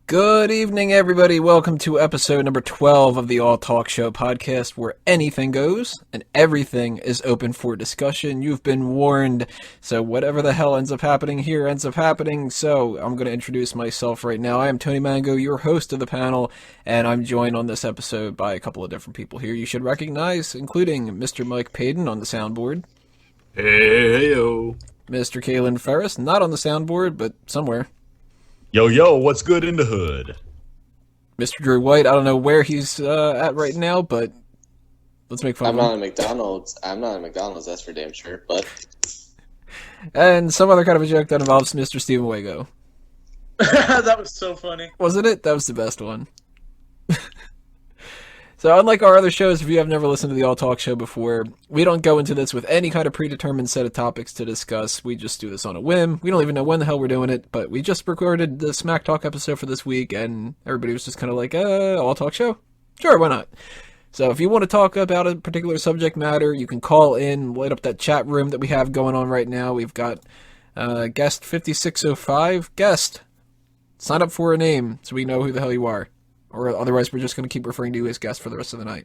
Good evening, everybody. Welcome to episode number 12 of the All Talk Show podcast, where anything goes and everything is open for discussion. You've been warned, so whatever the hell ends up happening here ends up happening. So I'm going to introduce myself right now. I am Tony Mango, your host of the panel, and I'm joined on this episode by a couple of different people here you should recognize, including Mr. Mike Paden on the soundboard. Hey-yo. Mr. Calen Ferris, not on the soundboard, but somewhere. Yo, what's good in the hood? Mr. Drew White, I don't know where he's at right now, but let's make fun of him. I'm not at McDonald's, that's for damn sure, but... And some other kind of a joke that involves Mr. Steven Wago. That was so funny. Wasn't it? That was the best one. So unlike our other shows, if you have never listened to the All Talk Show before, we don't go into this with any kind of predetermined set of topics to discuss. We just do this on a whim. We don't even know when the hell we're doing it, but we just recorded the Smack Talk episode for this week, and everybody was just kind of like, All Talk Show? Sure, why not? So if you want to talk about a particular subject matter, you can call in, light up that chat room that we have going on right now. We've got guest 5605. Guest, sign up for a name so we know who the hell you are. Or otherwise, we're just going to keep referring to you as guest for the rest of the night.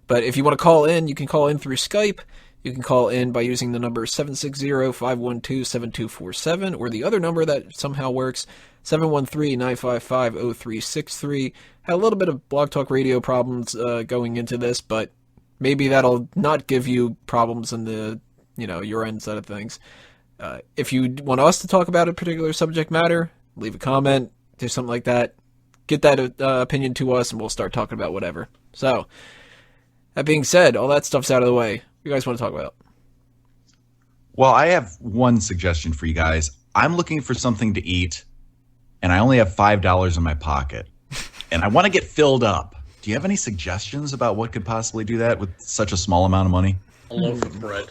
But if you want to call in, you can call in through Skype. You can call in by using the number 760-512-7247, or the other number that somehow works, 713-955-0363. Had a little bit of Blog Talk Radio problems going into this, but maybe that'll not give you problems in the, your end side of things. If you want us to talk about a particular subject matter, leave a comment, do something like that. Get that opinion to us, and we'll start talking about whatever. So, that being said, all that stuff's out of the way. What do you guys want to talk about? Well, I have one suggestion for you guys. I'm looking for something to eat, and I only have $5 in my pocket, and I want to get filled up. Do you have any suggestions about what could possibly do that with such a small amount of money? A loaf of bread.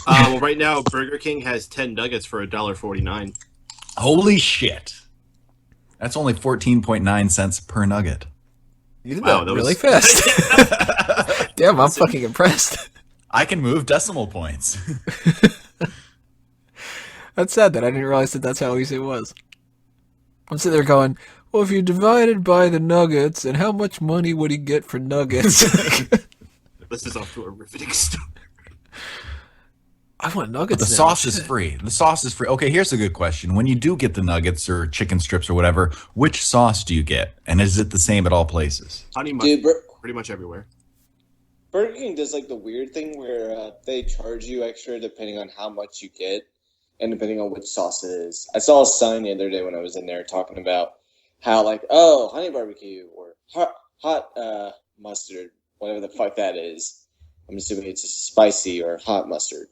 Well, right now, Burger King has 10 nuggets for $1.49. Holy shit. That's only 14.9 cents per nugget. You did that really fast. Damn, I'm fucking impressed. I can move decimal points. That's sad that I didn't realize that that's how easy it was. I'm sitting there going, well, if you divided by the nuggets, and how much money would he get for nuggets? This is off to a riveting start. I want nuggets. But the sauce is free. The sauce is free. Okay, here's a good question. When you do get the nuggets or chicken strips or whatever, which sauce do you get? And is it the same at all places? Honey mustard, pretty much everywhere. Burger King does like the weird thing where they charge you extra depending on how much you get and depending on which sauce it is. I saw a sign the other day when I was in there talking about how honey barbecue or hot mustard, whatever the fuck that is. I'm assuming it's just spicy or hot mustard.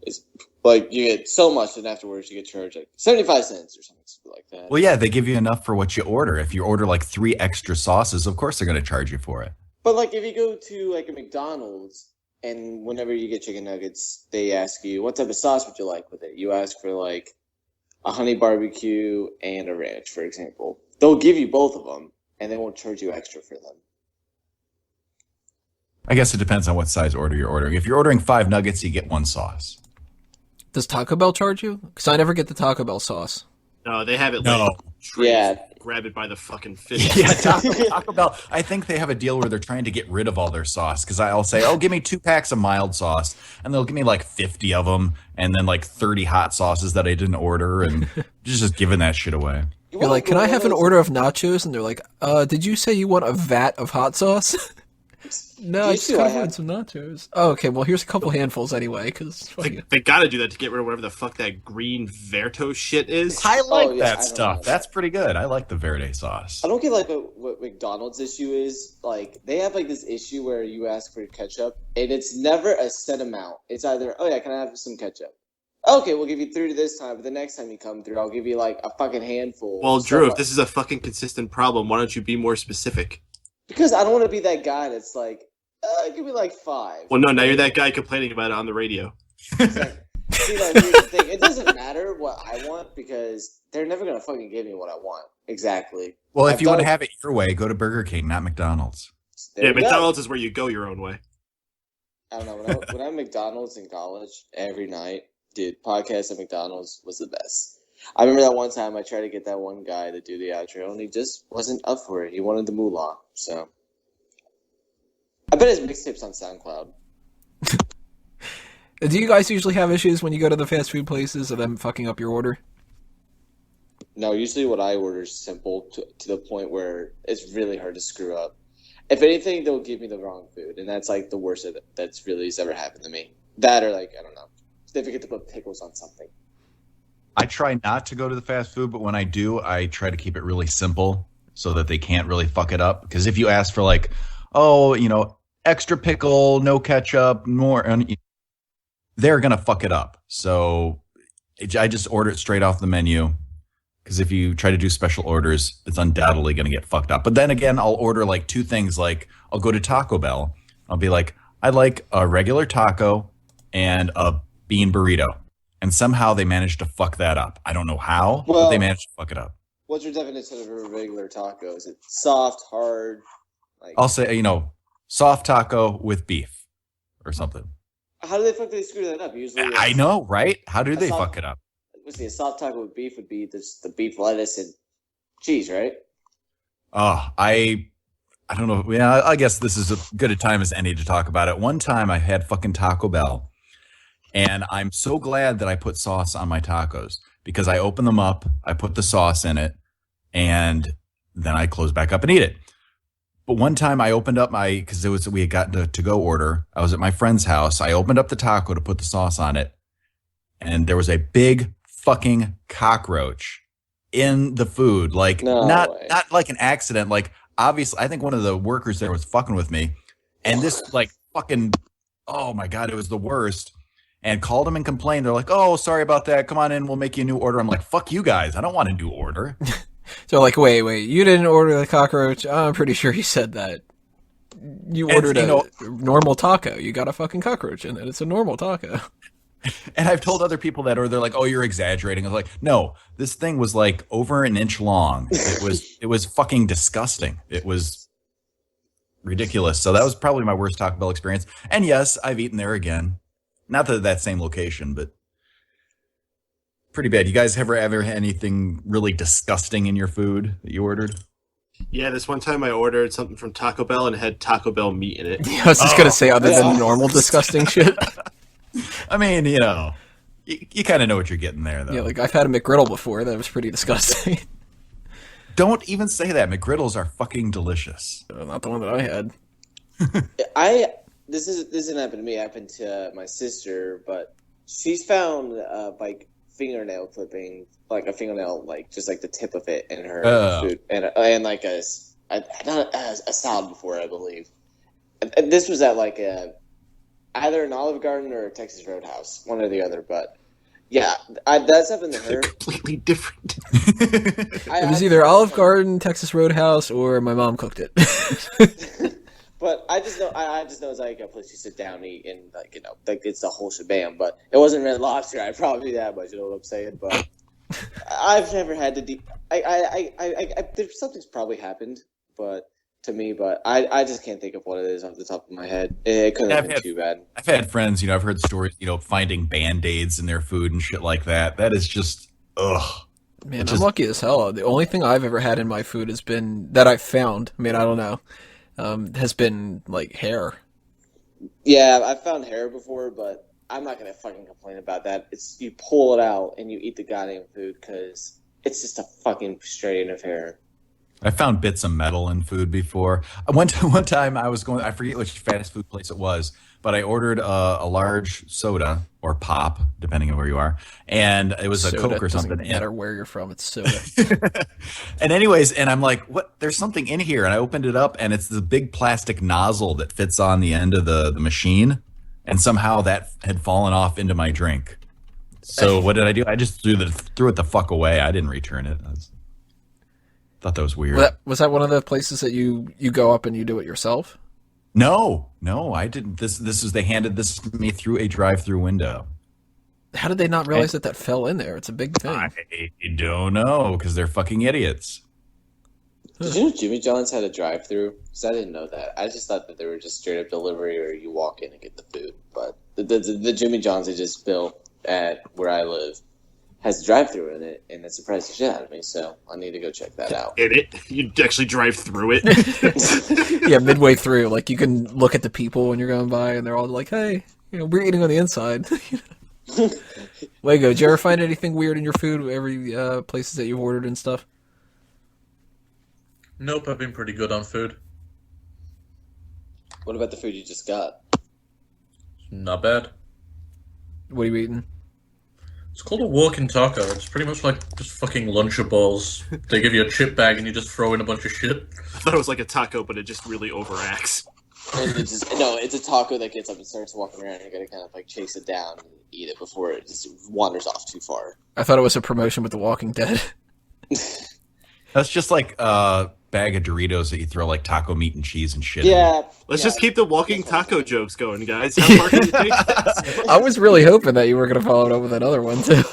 It's like you get so much, and afterwards you get charged like 75 cents or something like that. Well, yeah, they give you enough for what you order. If you order like 3 extra sauces, of course they're going to charge you for it. But like if you go to like a McDonald's and whenever you get chicken nuggets, they ask you what type of sauce would you like with it. You ask for like a honey barbecue and a ranch, for example. They'll give you both of them, and they won't charge you extra for them. I guess it depends on what size order you're ordering. If you're ordering 5 nuggets, you get 1 sauce. Does Taco Bell charge you? Because I never get the Taco Bell sauce. No, they have it yeah. Grab it by the fucking fish. Yeah, Taco Bell. I think they have a deal where they're trying to get rid of all their sauce. Because I'll say, give me 2 packs of mild sauce. And they'll give me like 50 of them. And then like 30 hot sauces that I didn't order. And just giving that shit away. You're like, can I have an order of nachos? And they're like, did you say you want a vat of hot sauce? No, I just kind of wanted some nachos. Oh, okay, well, here's a couple handfuls anyway, because... They gotta do that to get rid of whatever the fuck that green Verto shit is. I like that stuff. That's pretty good. I like the Verde sauce. I don't get like what McDonald's issue is. Like, they have like this issue where you ask for ketchup, and it's never a set amount. It's either, can I have some ketchup? Okay, we'll give you 3 this time, but the next time you come through, I'll give you like a fucking handful. Well, Drew, if this is a fucking consistent problem, why don't you be more specific? Because I don't want to be that guy that's like, give me like 5. Well, no, now you're that guy complaining about it on the radio. Here's the thing. It doesn't matter what I want because they're never going to fucking give me what I want. Exactly. Well, if you want to have it your way, go to Burger King, not McDonald's. Yeah, McDonald's is where you go your own way. I don't know. When I'm at McDonald's in college every night, dude, podcast at McDonald's was the best. I remember that one time I tried to get that one guy to do the outro, and he just wasn't up for it. He wanted the moolah, so. I bet his mixtape's on SoundCloud. Do you guys usually have issues when you go to the fast food places of them fucking up your order? No, usually what I order is simple to the point where it's really hard to screw up. If anything, they'll give me the wrong food, and that's like the worst that's really has ever happened to me. That or like, I don't know, they forget to put pickles on something. I try not to go to the fast food, but when I do, I try to keep it really simple so that they can't really fuck it up. Because if you ask for like, oh, extra pickle, no ketchup, more, they're going to fuck it up. So I just order it straight off the menu. Because if you try to do special orders, it's undoubtedly going to get fucked up. But then again, I'll order like two things. Like I'll go to Taco Bell. I'll be like, I'd like a regular taco and a bean burrito. And somehow they managed to fuck that up. I don't know how, but they managed to fuck it up. What's your definition of a regular taco? Is it soft, hard? I'll say, soft taco with beef or something. How do they screw that up? Usually, I know, right? How do they fuck it up? Let's see, a soft taco with beef would be the beef lettuce and cheese, right? Oh, I don't know. Yeah, I guess this is as good a time as any to talk about it. One time I had fucking Taco Bell. And I'm so glad that I put sauce on my tacos because I open them up, I put the sauce in it, and then I close back up and eat it. But one time I opened up because we had gotten a to-go order. I was at my friend's house. I opened up the taco to put the sauce on it, and there was a big fucking cockroach in the food. Like not like an accident. Like obviously, I think one of the workers there was fucking with me, and this like fucking, oh my God, it was the worst. And called them and complained. They're like, oh, sorry about that. Come on in. We'll make you a new order. I'm like, fuck you guys. I don't want a new order. So like, wait. You didn't order the cockroach? I'm pretty sure you said that. You ordered a normal taco. You got a fucking cockroach in it. It's a normal taco. And I've told other people that, or they're like, oh, you're exaggerating. I was like, no, this thing was like over an inch long. It was fucking disgusting. It was ridiculous. So that was probably my worst Taco Bell experience. And yes, I've eaten there again. Not that same location, but pretty bad. You guys ever had anything really disgusting in your food that you ordered? Yeah, this one time I ordered something from Taco Bell and it had Taco Bell meat in it. I was just going to say, other than normal disgusting shit. I mean, you kind of know what you're getting there, though. Yeah, like I've had a McGriddle before. That was pretty disgusting. Don't even say that. McGriddles are fucking delicious. Not the one that I had. This didn't happen to me. It happened to my sister, but she's found like fingernail clipping, like a fingernail, like just like the tip of it in her food, and like a salad before, I believe. And this was at like either an Olive Garden or a Texas Roadhouse, one or the other. But yeah, that's happened to her. They're completely different. It was either Olive Garden, Texas Roadhouse, or my mom cooked it. But I just know it's like a place you sit down and eat, and like it's the whole shebang. But it wasn't Red Lobster. I probably that much. You know what I'm saying? But I've never had to. There's something's probably happened, but to me, but I just can't think of what it is off the top of my head. It couldn't have been too bad. I've had friends. I've heard stories. Finding Band-Aids in their food and shit like that. That is just ugh. Man, I'm lucky as hell. The only thing I've ever had in my food has been that I've found. I mean, I don't know. Has been like hair. Yeah, I've found hair before, but I'm not gonna fucking complain about that. It's you pull it out and you eat the goddamn food because it's just a fucking straight of hair. I found bits of metal in food before. One time I was I forget which fast food place it was, but I ordered a large soda or pop, depending on where you are, and it was soda, a Coke or something. Doesn't matter where you're from, it's soda. And anyways, and I'm like, what? There's something in here, and I opened it up, and it's the big plastic nozzle that fits on the end of the machine, and somehow that had fallen off into my drink. So what did I do? I just threw it the fuck away. I didn't return it. Thought that was weird. Was that one of the places that you go up and you do it yourself? No, I didn't. They handed this to me through a drive-through window. How did they not realize that fell in there? It's a big thing. I don't know, because they're fucking idiots. Did you know Jimmy John's had a drive-through? Because I didn't know that. I just thought that they were just straight-up delivery or you walk in and get the food. But the Jimmy John's they just built at where I live has a drive-through in it, and it surprised the shit out of me. So I need to go check that out. In it, you actually drive through it. Yeah, midway through, like you can look at the people when you're going by, and they're all like, "Hey, we're eating on the inside." Wago, did you ever find anything weird in your food? Every places that you've ordered and stuff? Nope, I've been pretty good on food. What about the food you just got? Not bad. What are you eating? It's called a walking taco. It's pretty much like just fucking Lunchables. They give you a chip bag and you just throw in a bunch of shit. I thought it was like a taco, but it just really overacts. And it's a taco that gets up and starts walking around. You gotta kind of like chase it down and eat it before it just wanders off too far. I thought it was a promotion with The Walking Dead. That's just like a bag of Doritos that you throw like taco meat and cheese and shit Yeah. Let's just keep the walking taco jokes going, guys. How far can you take this? I was really hoping that you were going to follow it up with another one, too. in.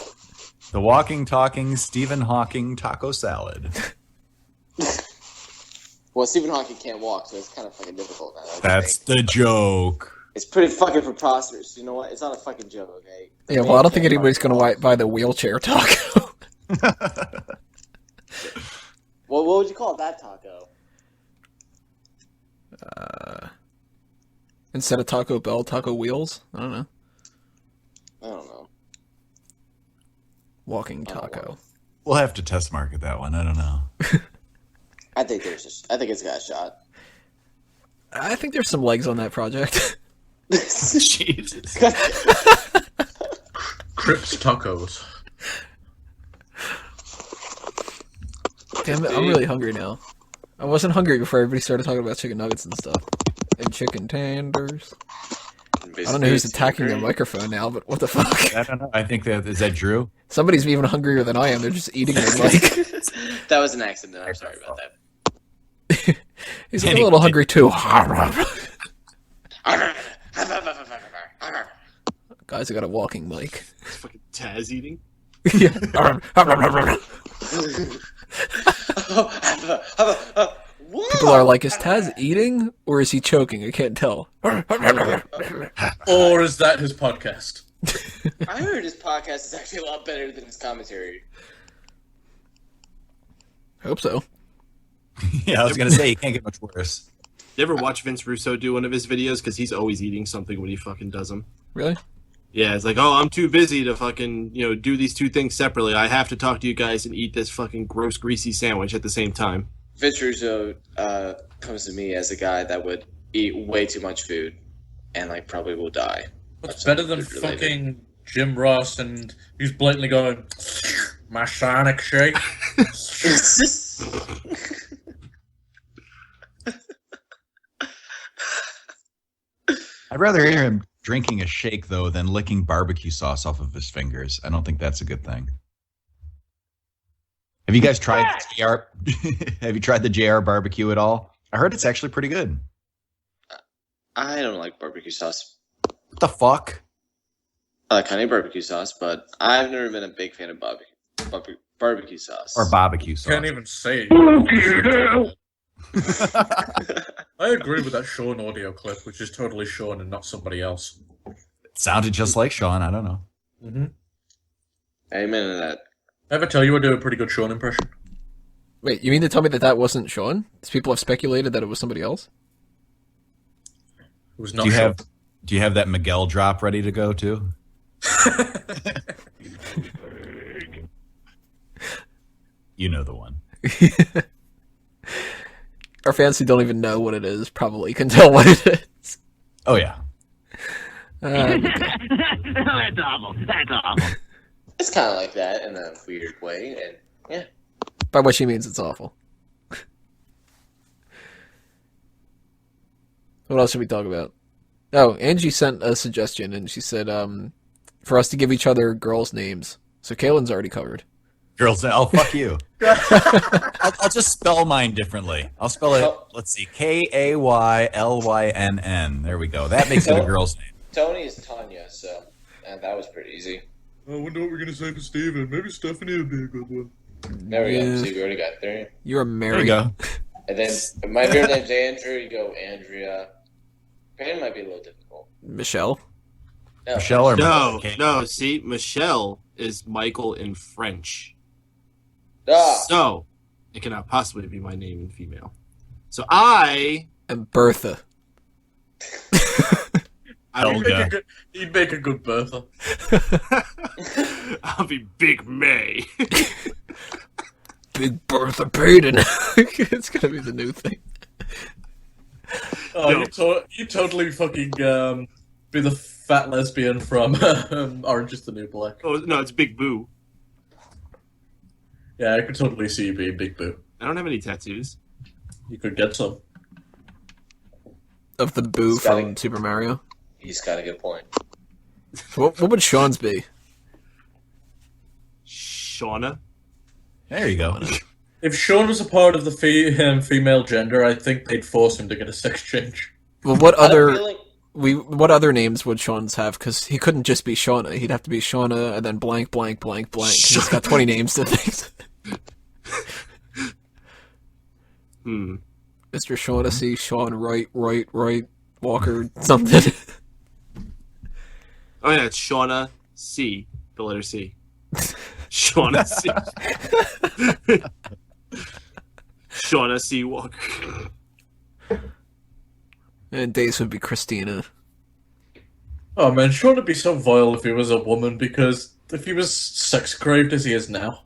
The walking, talking Stephen Hawking taco salad. Well, Stephen Hawking can't walk, so it's kind of fucking difficult now. That's the joke. It's pretty fucking preposterous. You know what? It's not a fucking joke, okay? Yeah, well, I don't think anybody's going to buy the wheelchair taco. Well, what would you call that taco? Instead of Taco Bell, Taco Wheels? I don't know. I don't know. Walking taco. We'll have to test market that one. I don't know. I think it's got a shot. I think there's some legs on that project. Jesus. Crips tacos. Damn it, I'm really hungry now. I wasn't hungry before everybody started talking about chicken nuggets and stuff. And chicken tenders. I don't know who's attacking their microphone now, but what the fuck? I don't know. I think is that Drew? Somebody's even hungrier than I am. They're just eating their mic. That was an accident. I'm sorry about that. He's a little hungry too. Guys, I got a walking mic. It's fucking Taz eating. Yeah. People are like, is Taz eating or is he choking? I can't tell. Or is that his podcast? I heard his podcast is actually a lot better than his commentary. Hope so. Yeah, I was gonna say you can't get much worse. You ever watch Vince Russo do one of his videos? Because he's always eating something when he fucking does them. Really? Yeah, it's like, oh, I'm too busy to fucking, do these two things separately. I have to talk to you guys and eat this fucking gross, greasy sandwich at the same time. Vince Russo comes to me as a guy that would eat way too much food and like probably will die. What's better than fucking Jim Ross and he's blatantly going, my Sonic shake? I'd rather hear him drinking a shake though than licking barbecue sauce off of his fingers. I don't think that's a good thing. Have you guys tried the JR? Have you tried the JR barbecue at all? I heard it's actually pretty good. I don't like barbecue sauce. What the fuck? I like honey barbecue sauce, but I've never been a big fan of barbecue sauce. Or barbecue sauce. Can't even say it. I agree with that Sean audio clip, which is totally Sean and not somebody else. It sounded just like Sean. I don't know. Mm-hmm. Amen to that. Ever tell you I do a pretty good Sean impression? Wait, you mean to tell me that wasn't Sean? People have speculated that it was somebody else? It was not Sean. Do you have that Miguel drop ready to go too? You know the one. Our fans who don't even know what it is probably can tell what it is. Oh yeah. That's awful. That's awful. It's kind of like that in a weird way, and yeah. By what she means, it's awful. What else should we talk about? Oh, Angie sent a suggestion, and she said for us to give each other girls' names. So Calen's already covered. Girls, oh fuck you. I'll just spell mine differently. I'll spell it. Let's see, Kaylynn. There we go. That makes it a girl's name. Tony is Tanya, so that was pretty easy. I wonder what we're gonna say for Steven. Maybe Stephanie would be a good one. There we go. See, we already got there. You're a Mary. There you go. And then my middle name's Andrew. You go Andrea. Paden might be a little difficult. Michelle. No. Michelle or No, Michael? no. See, Michelle is Michael in French. Ah, So, it cannot possibly be my name in female. So I And Bertha. Helga. He'd make a good Bertha. I'll be Big May. Big Bertha Paden. It's gonna be the new thing. Oh, No. you totally fucking be the fat lesbian from Orange is the New Black. Oh no, it's Big Boo. Yeah, I could totally see you being Big Boo. I don't have any tattoos. You could get some. Of the Boo It's gotta- from Super Mario. he's got a good point. What would Sean's be? Shauna. There you go. If Sean was a part of the female gender, I think they'd force him to get a sex change. Well, what I have a other feeling- what other names would Sean's have? Because he couldn't just be Shauna. He'd have to be Shauna and then blank, blank, blank, blank. 'Cause he's got 20 names to things. Mr. Shaughnessy, Sean Wright, Walker, something. Oh yeah, it's Shauna C. The letter C. Shauna C. Shauna C. Walker. And Days would be Christina. Oh man, Sean would be so vile if he was a woman, because if he was sex craved as he is now.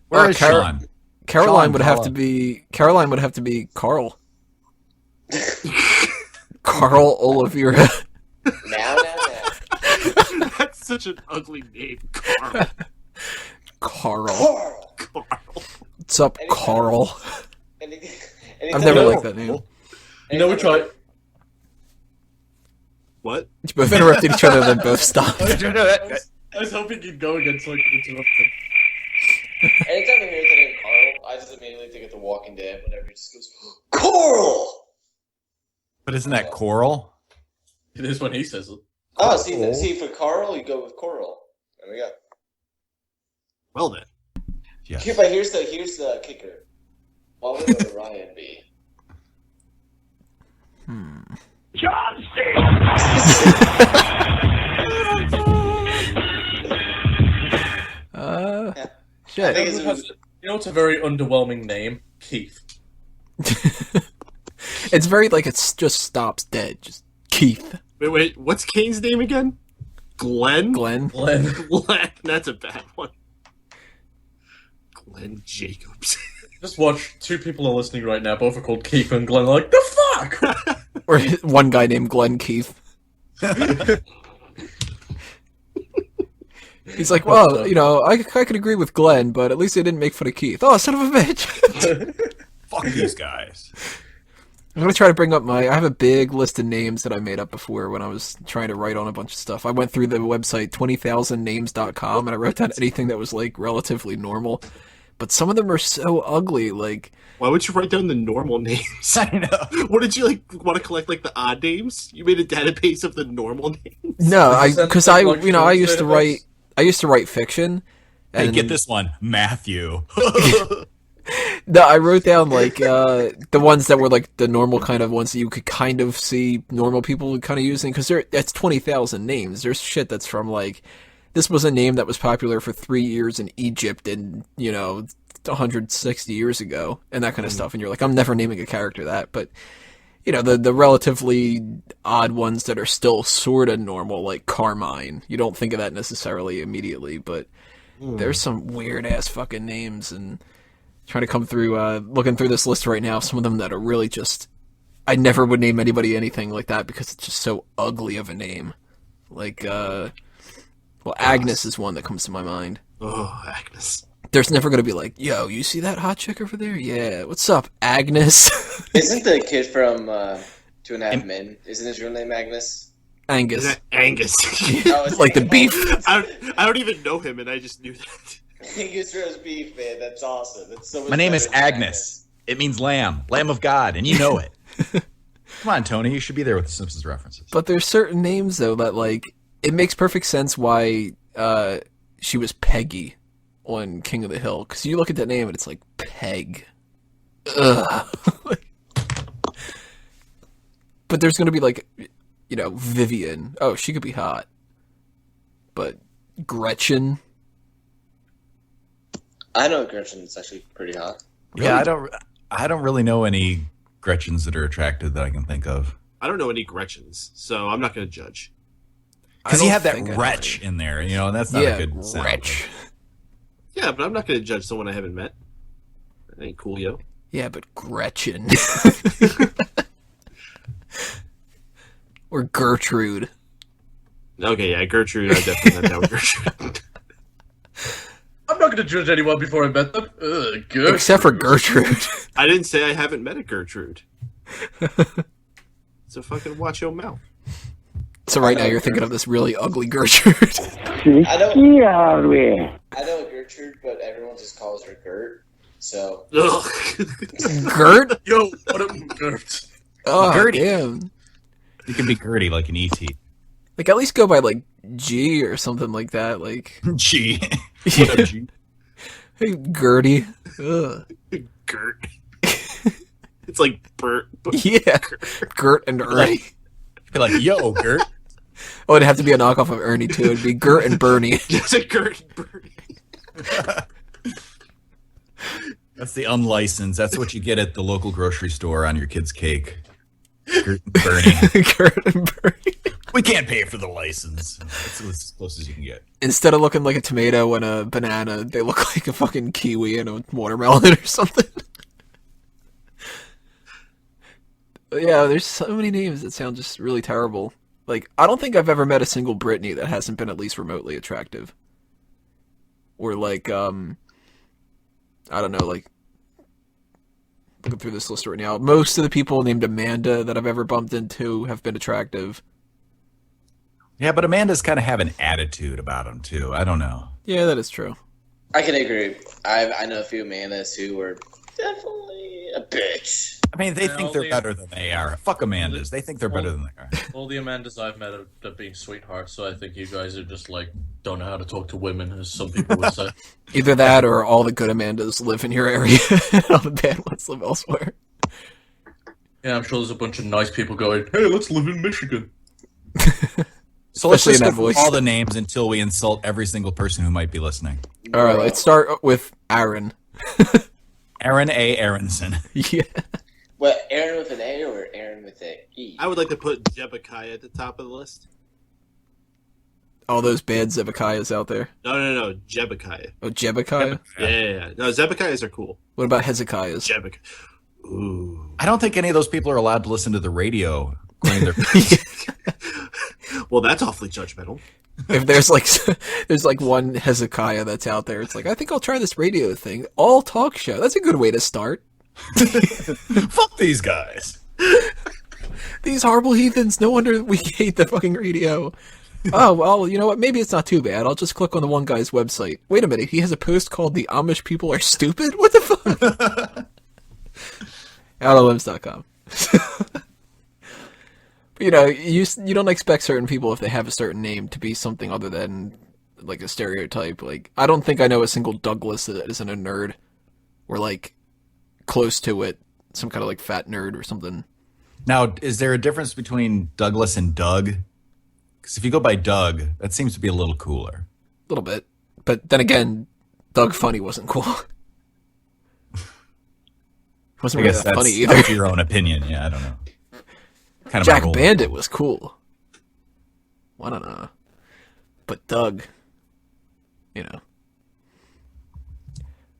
Where is Car- Sean? Caroline Sean would have Paula. to be Carl. Carl Oliveira. Now. That's such an ugly name, Carl. Carl. Carl. Carl. What's up, Carl? I've I've never liked that name. You know, we tried. What? You both interrupted each other, then both stopped. I was hoping you'd go again so I could interrupt him. Anytime I hear the name Carl, I just immediately think of The Walking Dead whenever he just goes, Coral! But isn't that Coral? It is when he says it. Oh, see, for Carl, you go with Coral. There we go. Well then. Yes. Here, but here's the kicker. What would Ryan be? John C. Shit. I think it's- You know, it's a very underwhelming name. Keith. It's very like it just stops dead. Just Keith. Wait, what's Kane's name again? Glenn? Glenn. Glenn. Glenn. That's a bad one. Glenn Jacobs. Just watch, two people are listening right now, both are called Keith and Glenn, like, the fuck? Or one guy named Glenn Keith. He's like, well, you know, I could agree with Glenn, but at least they didn't make fun of Keith. Oh, son of a bitch! Fuck these guys. I'm gonna try to bring up I have a big list of names that I made up before when I was trying to write on a bunch of stuff. I went through the website 20,000names.com and I wrote down anything that was like relatively normal. But some of them are so ugly, like... Why would you write down the normal names? I know. What did you want to collect, like the odd names? You made a database of the normal names? No, Is that because like I used to database? write fiction. Hey, And get this one, Matthew. No, I wrote down like the ones that were like the normal kind of ones that you could kind of see normal people kind of using, because that's 20,000 names. There's shit that's from like, this was a name that was popular for 3 years in Egypt and 160 years ago and that kind of stuff. And you're like, I'm never naming a character that, but the relatively odd ones that are still sort of normal, like Carmine. You don't think of that necessarily immediately, but there's some weird ass fucking names, and trying to come through, looking through this list right now, some of them that are really just, I never would name anybody anything like that because it's just so ugly of a name. Like, Agnes is one that comes to my mind. Oh, Agnes. There's never going to be like, yo, you see that hot chick over there? Yeah, what's up, Agnes? Isn't the kid from 2.5 Men, isn't his real name Agnes? Angus. Is that Angus? Oh, it's Like the beef. I don't even know him, and I just knew that. Angus roast beef, man. That's awesome. That's so much My name better is than Agnes. It means lamb of God, and you know it. Come on, Tony, you should be there with the Simpsons references. But there's certain names, though, that, like, it makes perfect sense why she was Peggy on King of the Hill. Because you look at that name and it's like, Peg. Ugh. But there's going to be, like, Vivian. Oh, she could be hot. But Gretchen? I know Gretchen's actually pretty hot. Really? Yeah, I don't really know any Gretchens that are attractive that I can think of. I don't know any Gretchens, so I'm not going to judge. Because I you don't have that think I wretch know. in there, and that's not a good sound. wretch. Yeah, but I'm not going to judge someone I haven't met. That ain't cool, yo. Yeah, but Gretchen. Or Gertrude. Okay, yeah, Gertrude. I definitely met that with Gertrude. I'm not going to judge anyone before I met them. Good. Except for Gertrude. I didn't say I haven't met a Gertrude. So fucking watch your mouth. So right now you're thinking of this really ugly Gertrude. I know a Gertrude, but everyone just calls her Gert. So Ugh. Gert? Yo, what up, Gert? Oh, Gertie. damn. You can be Gertie like an ET. Like, at least go by, like, G or something like that. Like, G. What up, G? hey, Gertie. Ugh. Gert. It's like Bert. But Yeah. Gert and Ernie. Be like, yo, Gert. Oh, it'd have to be a knockoff of Ernie, too. It'd be Gert and Bernie. It's a Gert and Bernie. That's the unlicensed. That's what you get at the local grocery store on your kid's cake. Gert and Bernie. Gert and Bernie. We can't pay for the license. That's as close as you can get. Instead of looking like a tomato and a banana, they look like a fucking kiwi and a watermelon or something. But yeah, there's so many names that sound just really terrible. Like, I don't think I've ever met a single Britney that hasn't been at least remotely attractive. Or like, I don't know, like, looking through this list right now, most of the people named Amanda that I've ever bumped into have been attractive. Yeah, but Amanda's kind of have an attitude about him, too. I don't know. Yeah, that is true. I can agree. I know a few Amandas who were definitely a bitch. I mean, they Yeah, think they're better than they are. Fuck Amandas. They think they're better than they are. All the Amandas I've met have been sweethearts, so I think you guys are just like, don't know how to talk to women, as some people would say. Either that or all the good Amandas live in your area and all the bad ones live elsewhere. Yeah, I'm sure there's a bunch of nice people going, hey, let's live in Michigan. So let's Especially just in go that through voice. all the names until we insult every single person who might be listening. All right, let's start with Aaron. Aaron A. Aronson. Yeah. What, Aaron with an A or Aaron with an E? I would like to put Jebekiah at the top of the list. All those bad Zebekiahs out there. No, Jebekiah. Oh, Jebekiah? Yeah. No, Zebekiahs are cool. What about Hezekiahs? Jebekiah. Ooh. I don't think any of those people are allowed to listen to the radio. According to their Well, that's awfully judgmental. If there's like one Hezekiah that's out there, it's like, I think I'll try this radio thing. All talk show. That's a good way to start. Fuck these guys. These horrible heathens. No wonder we hate the fucking radio. Oh, well, you know what? Maybe it's not too bad. I'll just click on the one guy's website. Wait a minute. He has a post called The Amish People Are Stupid? What the fuck? OutofLimbs.com. But, you don't expect certain people, if they have a certain name, to be something other than, like, a stereotype. Like, I don't think I know a single Douglas that isn't a nerd. Or, like, close to it. Some kind of, like, fat nerd or something. Now, is there a difference between Douglas and Doug? Because if you go by Doug, that seems to be a little cooler. A little bit. But then again, Doug Funny wasn't cool. Wasn't I really guess that funny that's either. up to your own opinion. Yeah, I don't know. Kind of Jack a role. Bandit was cool. Well, I don't know. But Doug,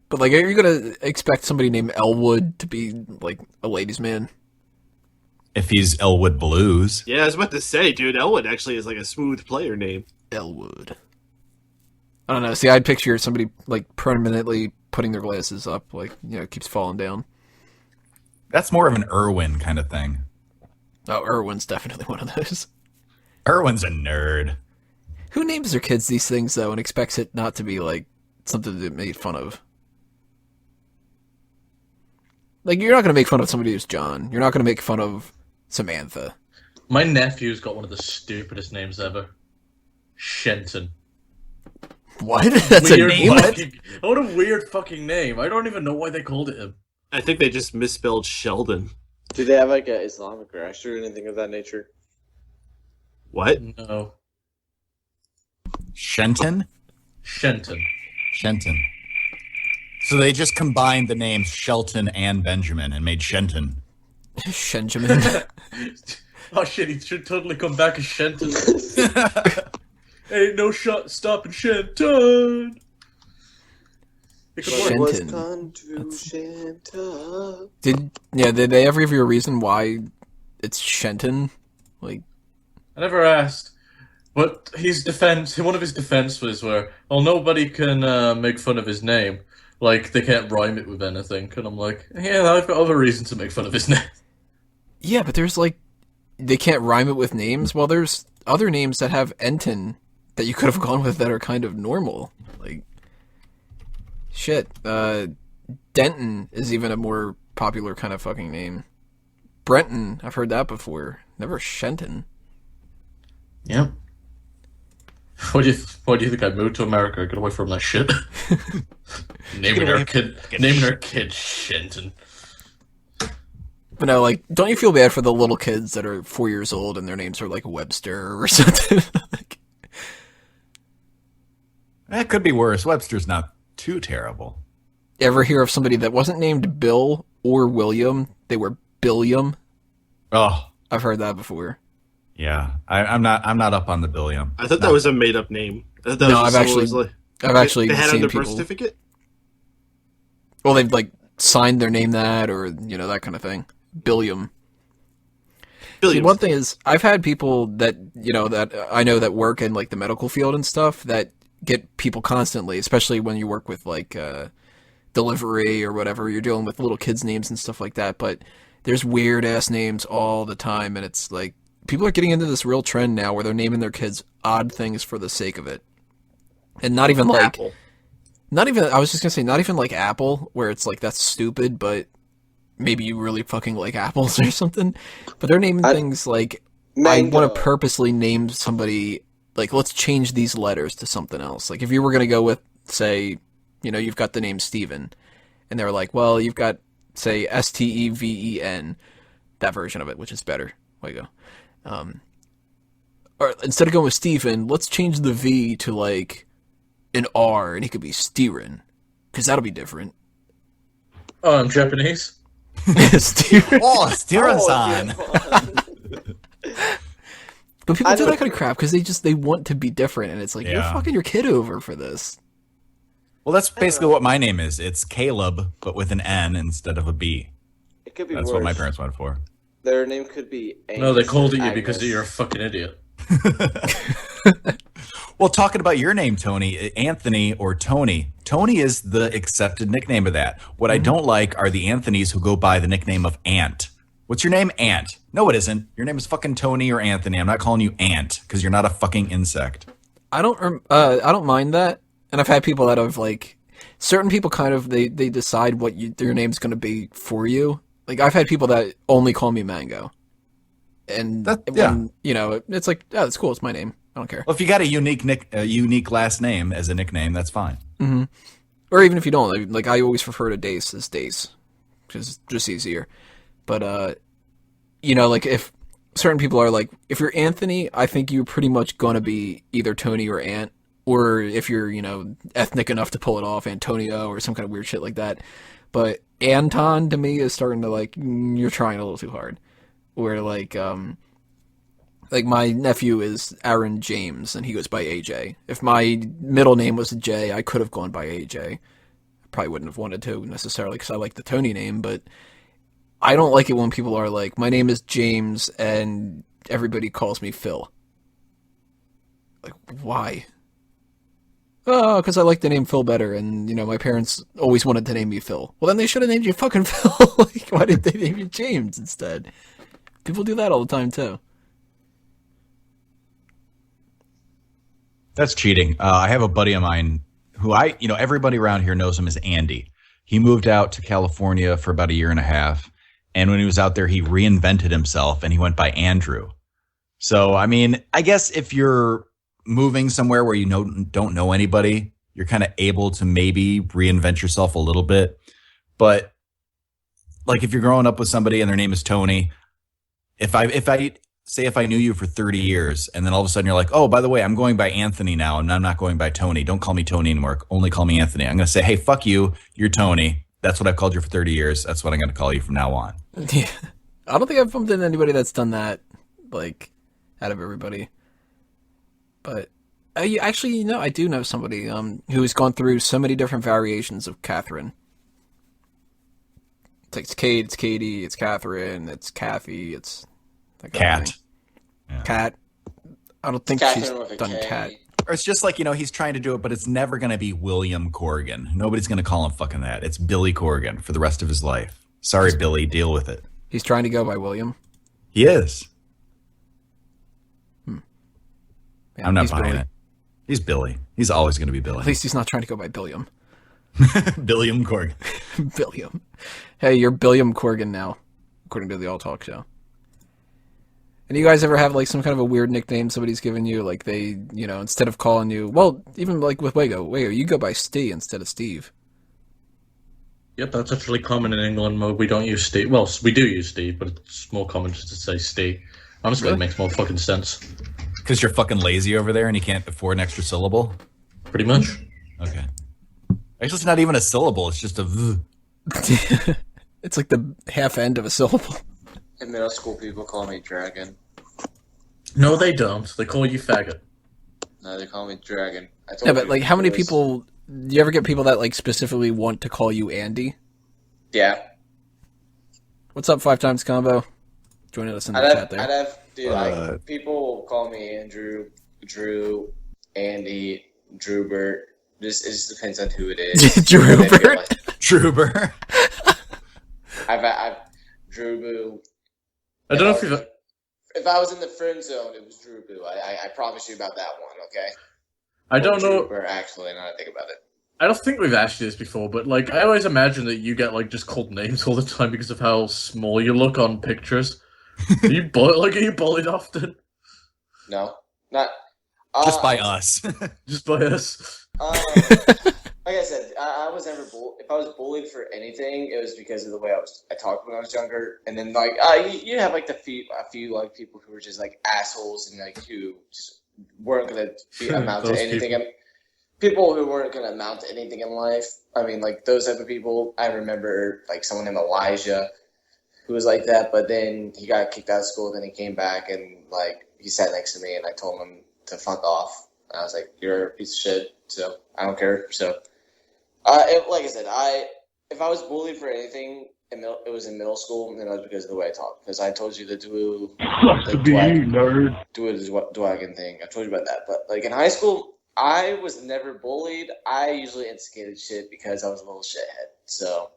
But, like, are you going to expect somebody named Elwood to be, like, a ladies' man? If he's Elwood Blues. Yeah, I was about to say, dude, Elwood actually is like a smooth player name. Elwood. I don't know. See, I'd picture somebody, like, permanently putting their glasses up, like, keeps falling down. That's more of an Irwin kind of thing. Oh, Irwin's definitely one of those. Irwin's a nerd. Who names their kids these things, though, and expects it not to be, like, something to made fun of? Like, you're not going to make fun of somebody who's John. You're not going to make fun of Samantha. My nephew's got one of the stupidest names ever. Shenton. What? That's a Weird name? fucking- What a weird fucking name. I don't even know why they called it him. I think they just misspelled Sheldon. Do they have like an Islamic restaurant or anything of that nature? What? No. Shenton? Shenton. Shenton. So they just combined the names Shelton and Benjamin and made Shenton. Shenjamin. Oh shit, he should totally come back as Shenton. Ain't no shot stopping Shenton. It could work. Was Shenton. gone to Shanta. Did they ever give you a reason why it's Shenton? Like, I never asked. But one of his defense was where, nobody can make fun of his name. Like, they can't rhyme it with anything. And I'm like, yeah, I've got other reasons to make fun of his name. yeah, but there's like, they can't rhyme it with names. Well, there's other names that have Enton that you could have gone with that are kind of normal. Like, shit. Denton is even a more popular kind of fucking name. Brenton, I've heard that before. Never Shenton. Yeah. Why do you think I moved to America? Get away from that shit. naming our kid Shenton. But no, like, don't you feel bad for the little kids that are 4 years old and their names are like Webster or something? Like, That could be worse. Webster's not too terrible. ever hear of somebody that wasn't named Bill or William? They were Billiam. Oh, I've heard that before. yeah. I'm not up on the billion. I thought that was a made up name. I thought that No, was I've just someone actually they had on seen their birth people. certificate. Well, they've like signed their name that, or that kind of thing. Billiam. See, Billions. one thing is, I've had people that that I know that work in like the medical field and stuff that get people constantly, especially when you work with like delivery or whatever. You're dealing with little kids' names and stuff like that. But there's weird ass names all the time, and it's like people are getting into this real trend now where they're naming their kids odd things for the sake of it, and not even like. Apple. Not even, I was just gonna say, not even like Apple, where it's like, that's stupid, but maybe you really fucking like apples or something. But they're naming things like, Mango. I want to purposely name somebody, like, let's change these letters to something else. Like, if you were gonna go with, say, you've got the name Steven, and they're like, well, you've got, say, Steven, that version of it, which is better. Wago. Or instead of going with Steven, let's change the V to, like, an R, and he could be Steeren, because that'll be different. Oh, I'm Japanese. Steeren. Oh, Steeren-san. But people do that kind of crap because they want to be different, and it's like, you're Yeah. fucking your kid over for this. Well, that's basically what my name is. It's Caleb, but with an N instead of a B. It could be That's worse. what my parents went for. Their name could be Angus. No, they called it you Agnes. because you're a fucking idiot. Well, talking about your name, Tony, Anthony or Tony. Tony is the accepted nickname of that. What I don't like are the Anthonys who go by the nickname of Ant. What's your name? Ant. No, it isn't. Your name is fucking Tony or Anthony. I'm not calling you Ant because you're not a fucking insect. I don't mind that, and I've had people that have like certain people kind of they decide what their name's going to be for you. Like I've had people that only call me Mango, and it's like, yeah, that's cool. It's my name. I don't care. Well, if you got a unique last name as a nickname, that's fine. Mm-hmm. Or even if you don't, like I always refer to Dace as Dace, because it's just easier. But like if certain people are like, if you're Anthony, I think you're pretty much gonna be either Tony or Ant, or if you're ethnic enough to pull it off, Antonio or some kind of weird shit like that. But Anton to me is starting to like, you're trying a little too hard. Where like my nephew is Aaron James, and he goes by AJ. If my middle name was J, I could have gone by AJ. I probably wouldn't have wanted to necessarily because I like the Tony name, but I don't like it when people are like, my name is James, and everybody calls me Phil. Like, why? Oh, because I like the name Phil better, and, my parents always wanted to name me Phil. Well, then they should have named you fucking Phil. Like, why did they name you James instead? People do that all the time, too. That's cheating. I have a buddy of mine who everybody around here knows him as Andy. He moved out to California for about a year and a half. And when he was out there, he reinvented himself and he went by Andrew. So, I mean, I guess if you're moving somewhere where you don't know anybody, you're kind of able to maybe reinvent yourself a little bit. But like if you're growing up with somebody and their name is Tony, if I say if I knew you for 30 years, and then all of a sudden you're like, oh, by the way, I'm going by Anthony now, and I'm not going by Tony. Don't call me Tony anymore. Only call me Anthony. I'm going to say, hey, fuck you. You're Tony. That's what I've called you for 30 years. That's what I'm going to call you from now on. Yeah. I don't think I've bumped into anybody that's done that, like, out of everybody. But actually, I do know somebody who's gone through so many different variations of Catherine. It's like it's Kate, it's Katie, it's Catherine, it's Kathy, it's that kind of Cat. thing. Yeah. Cat. I don't think Catherine she's with a done K. Cat. Or it's just like, he's trying to do it, but it's never going to be William Corrigan. Nobody's going to call him fucking that. It's Billy Corrigan for the rest of his life. Sorry, Billy, deal with it. He's trying to go by William. He is. Yeah, I'm not he's buying Billy. it. He's Billy. He's always going to be At Billy. least he's not trying to go by Billiam. Billiam Corrigan. Billiam. Hey, you're Billiam Corrigan now, according to the All Talk Show. And you guys ever have like some kind of a weird nickname somebody's given you? Like they, instead of calling you, well, even like with Wago, you go by Steve instead of Steve. Yep, that's actually common in England. We don't use Steve. Well, we do use Steve, but it's more common just to say Steve. Honestly, Really? It makes more fucking sense. Because you're fucking lazy over there and you can't afford an extra syllable? Pretty much. Okay. Actually, it's not even a syllable. It's just a v. It's like the half end of a syllable. In middle school, people call me Dragon. No, they don't. They call you faggot. No, they call me Dragon. I told Yeah, but you like, how many this. people? Do you ever get people that like specifically want to call you Andy? Yeah. What's up, 5 times combo? Joining us in the chat there. People will call me Andrew, Drew, Andy, Drewbert. It just depends on who it is. Drewbert. Truber. I've Drewboo. I don't know if you've... If I was in the friend zone, it was Drewboo. I promise you about that one, okay? I don't know... Drewbert, actually, now that I think about it. I don't think we've asked you this before, but like I always imagine that you get like just called names all the time because of how small you look on pictures. Are you bullied often? No, not Just by us. Just by us. Like I said, I was never if I was bullied for anything, it was because of the way I talked when I was younger. And then like you have like a few like people who were just like assholes and like who just weren't gonna amount to anything. People who weren't gonna amount to anything in life. I mean, like those type of people. I remember like someone named Elijah who was like that, but then he got kicked out of school. Then he came back and like he sat next to me, and I told him to fuck off. And I was like, "You're a piece of shit." So I don't care. So, like I said, if I was bullied for anything, it was in middle school, and it was because of the way I talked. Because I told you to do the Dwagon thing. I told you about that. But like in high school, I was never bullied. I usually instigated shit because I was a little shithead. So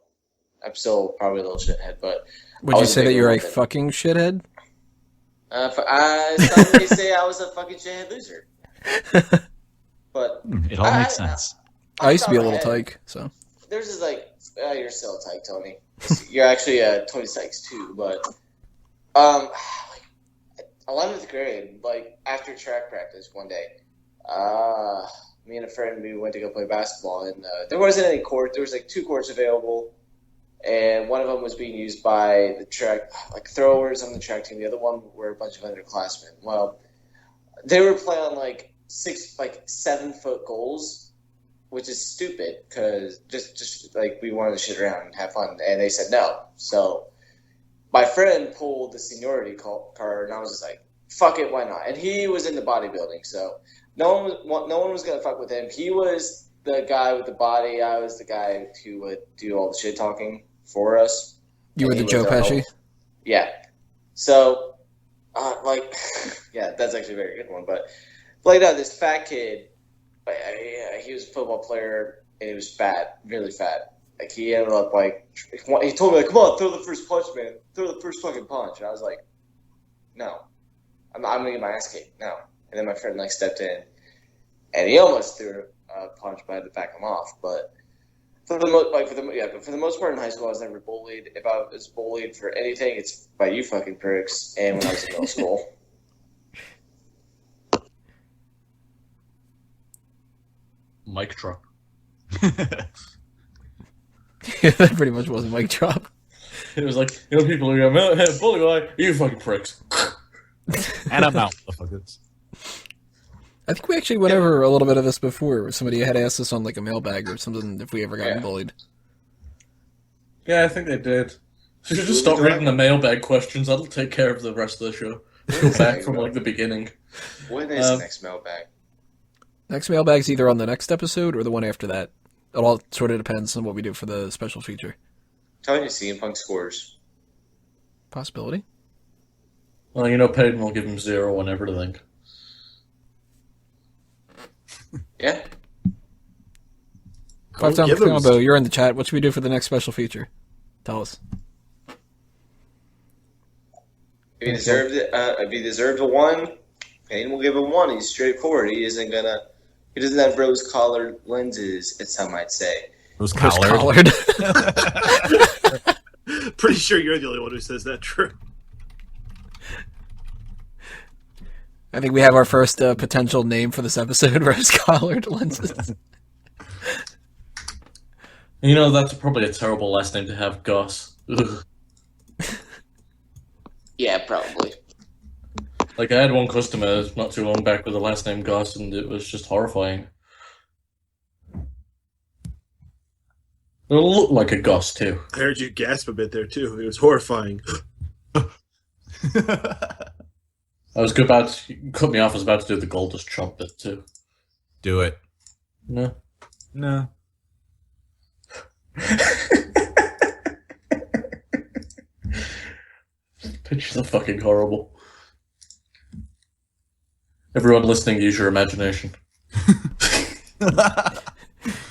I'm still probably a little shithead. But would you say that you're a fucking shithead? Some may say I was a fucking shithead loser. But it all makes sense. I used to be a little tyke, so. There's just like, you're still a tyke, Tony. You're actually Tony Sykes too, but like 11th grade, like after track practice one day, me and a friend, we went to go play basketball, and there wasn't any court. There was like 2 courts available, and one of them was being used by the track, like throwers on the track team. The other one were a bunch of underclassmen. Well, they were playing on like 7-foot goals, which is stupid because just like we wanted to shit around and have fun, and they said no. So my friend pulled the seniority card, and I was just like, "Fuck it, why not?" And he was into bodybuilding, so no one was gonna fuck with him. He was the guy with the body. I was the guy who would do all the shit talking for us. You were the Joe Pesci? Yeah. So, yeah, that's actually a very good one. But like, no, this fat kid, he was a football player, and he was fat, really fat. Like, he ended up, like, he told me, like, "Come on, throw the first punch, man. Throw the first fucking punch." And I was like, "No. I'm going to get my ass kicked. No." And then my friend, like, stepped in, and he almost threw a punch, but I had to back him off. But for the most part in high school, I was never bullied. If I was bullied for anything, it's by you fucking pricks, and when I was in middle school. Mic drop. Yeah, that pretty much was a mic drop. It was like, people are going, "Hey, bully guy, you fucking pricks." And I'm out, motherfuckers. I think we actually went over a little bit of this before, where somebody had asked us on like a mailbag or something if we ever got bullied. Yeah, I think they did. So you should just stop reading the mailbag questions. That'll take care of the rest of the show. Go back from like the beginning. When is the next mailbag? Next mailbag's either on the next episode or the one after that. It all sort of depends on what we do for the special feature. Telling you CM Punk scores. Possibility. Well, you know, Paden will give him 0 on everything. Yeah. 5-Time Combo, you're in the chat. What should we do for the next special feature? Tell us. If he deserved a 1, Payne will give him 1. He's straightforward. He doesn't have rose-collared lenses, as some might say. Rose-collared? Pretty sure you're the only one who says that true. I think we have our first potential name for this episode, rose-collared lenses. You know, that's probably a terrible last name to have, Goss. Ugh. Yeah, probably. Like, I had one customer not too long back with the last name Goss, and it was just horrifying. It looked like a Goss, too. I heard you gasp a bit there, too. It was horrifying. I was about to cut me off. I was about to do the Goldust chomp bit, too. Do it. No. No. Pictures are fucking horrible. Everyone listening, use your imagination.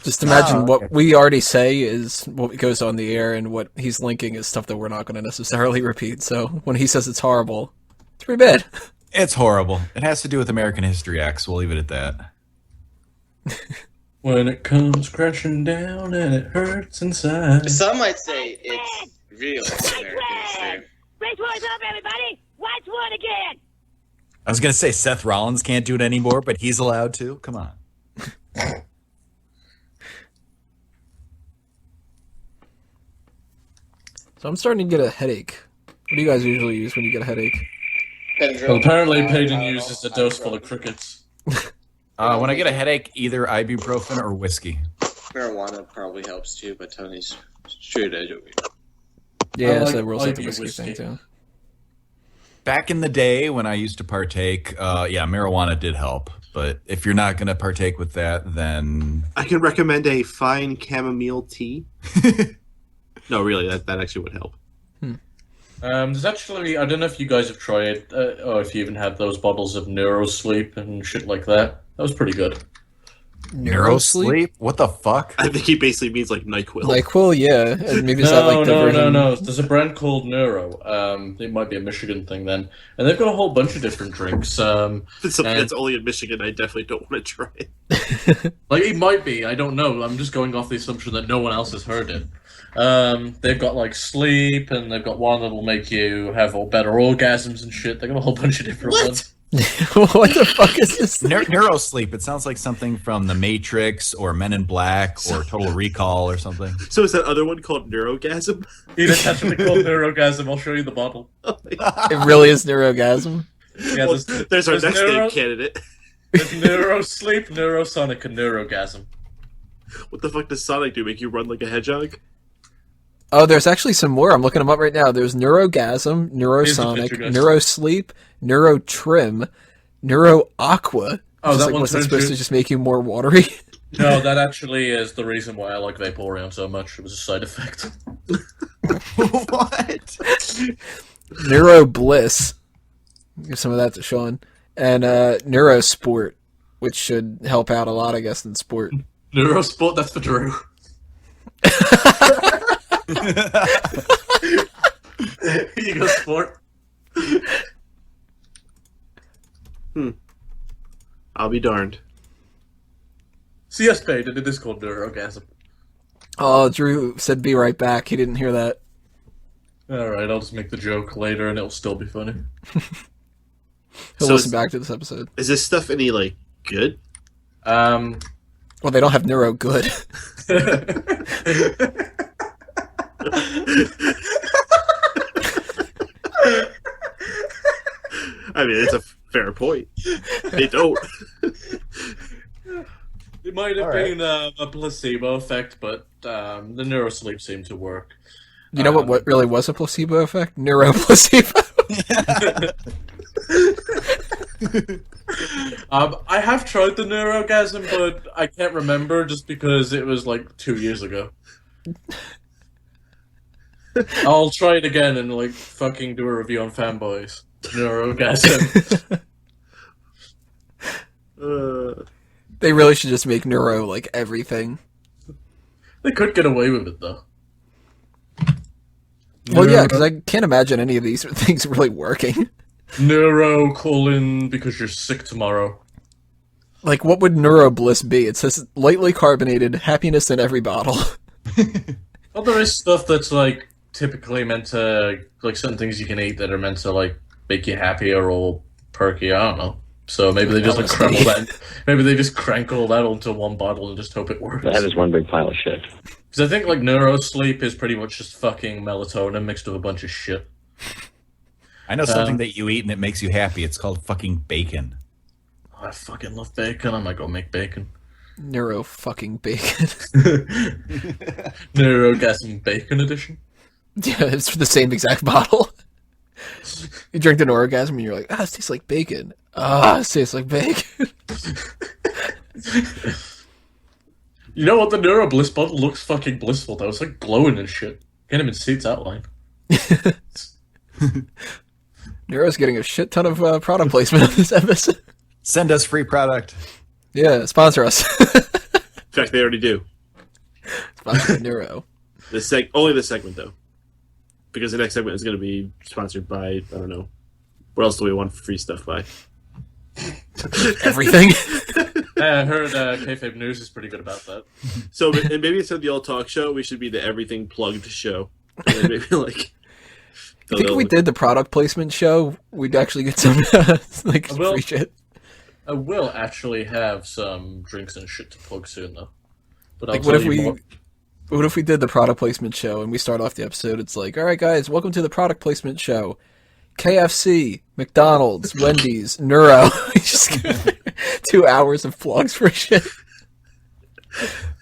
Just imagine what we already say is what goes on the air, and what he's linking is stuff that we're not going to necessarily repeat. So when he says it's horrible, it's pretty bad. It's horrible. It has to do with American History X. We'll leave it at that. When it comes crashing down and it hurts inside. Some might say it's real American history. Raise one up, everybody! Watch one again! I was going to say Seth Rollins can't do it anymore, but he's allowed to. Come on. So I'm starting to get a headache. What do you guys usually use when you get a headache? Well, apparently Paden uses a dose full of crickets. When I get a headache, either ibuprofen or whiskey. Marijuana probably helps too, but Tony's straight edge over here. Yeah, I so rules like the like whiskey thing too. Back in the day when I used to partake, marijuana did help. But if you're not going to partake with that, then... I can recommend a fine chamomile tea. No, really, that actually would help. There's actually, I don't know if you guys have tried, or if you even have those bottles of NeuroSleep and shit like that. That was pretty good. NeuroSleep? What the fuck? I think he basically means like NyQuil. NyQuil, yeah. And maybe is that like the version... No. There's a brand called Neuro. It might be a Michigan thing then. And they've got a whole bunch of different drinks. It's something that's only in Michigan. I definitely don't want to try it. Like, it might be. I don't know. I'm just going off the assumption that no one else has heard it. They've got like sleep, and they've got one that'll make you have all better orgasms and shit. They got a whole bunch of different ones. What the fuck is this? NeuroSleep. It sounds like something from The Matrix or Men in Black or Total Recall or something. So is that other one called NeuroGasm? It's actually called NeuroGasm. I'll show you the bottle. It really is NeuroGasm? Yeah, there's our next name candidate. There's NeuroSleep, NeuroSonic, and NeuroGasm. What the fuck does Sonic do? Make you run like a hedgehog? Oh, there's actually some more. I'm looking them up right now. There's NeuroGasm, NeuroSonic, NeuroSleep, NeuroTrim, NeuroAqua. Oh, that was supposed to just make you more watery? No, that actually is the reason why I like Vaporeon so much. It was a side effect. What? NeuroBliss. Give some of that to Sean. And NeuroSport, which should help out a lot, I guess, in sport. NeuroSport, that's for Drew. You go sport. I'll be darned. CS paid, and it is called NeuroGasm. Oh, Drew said be right back. He didn't hear that. Alright, I'll just make the joke later, and it'll still be funny. He'll listen back to this episode. Is this stuff any, like, good? Well, they don't have NeuroGood. I mean, it's a fair point. They don't. It might have been a placebo effect, but the neurosleep seemed to work. You know what really was a placebo effect? NeuroPlacebo. I have tried the NeuroGasm, but I can't remember just because it was like 2 years ago. I'll try it again and like fucking do a review on Fanboys. NeuroGasm. They really should just make neuro like everything. They could get away with it though. Well, yeah, because I can't imagine any of these things really working. Neuro colon because you're sick tomorrow. Like, what would neuro bliss be? It says lightly carbonated, happiness in every bottle. Well, there is stuff that's like typically meant to, like certain things you can eat that are meant to like make you happier or perky. I don't know. So maybe they just like crankle that. Maybe they just crank all that onto one bottle and just hope it works. That is one big pile of shit. Because I think like neuro sleep is pretty much just fucking melatonin mixed with a bunch of shit. I know something that you eat and it makes you happy. It's called fucking bacon. Oh, I fucking love bacon. I might go make bacon. Neuro fucking bacon. NeuroGasm Bacon Edition. Yeah, it's the same exact bottle. You drink the NeuroGasm and you're like, it tastes like bacon. It tastes like bacon. You know what? The Neuro Bliss bottle looks fucking blissful though. It's like glowing and shit. Can't even see its outline. Neuro's getting a shit ton of product placement on this episode. Send us free product. Yeah, sponsor us. In fact, they already do. Sponsor Neuro. Only this segment though, because the next segment is going to be sponsored by, I don't know, what else do we want free stuff by? Everything. I heard Kayfabe News is pretty good about that. So, and maybe instead of the old talk show, we should be the everything plugged show. And then maybe like. I think if we did the product placement show, we'd actually get some like free shit. I will actually have some drinks and shit to plug soon, though. But like, what if we did the product placement show and we start off the episode? It's like, all right, guys, welcome to the product placement show. KFC, McDonald's, Wendy's, Neuro. Just 2 hours of plugs for shit.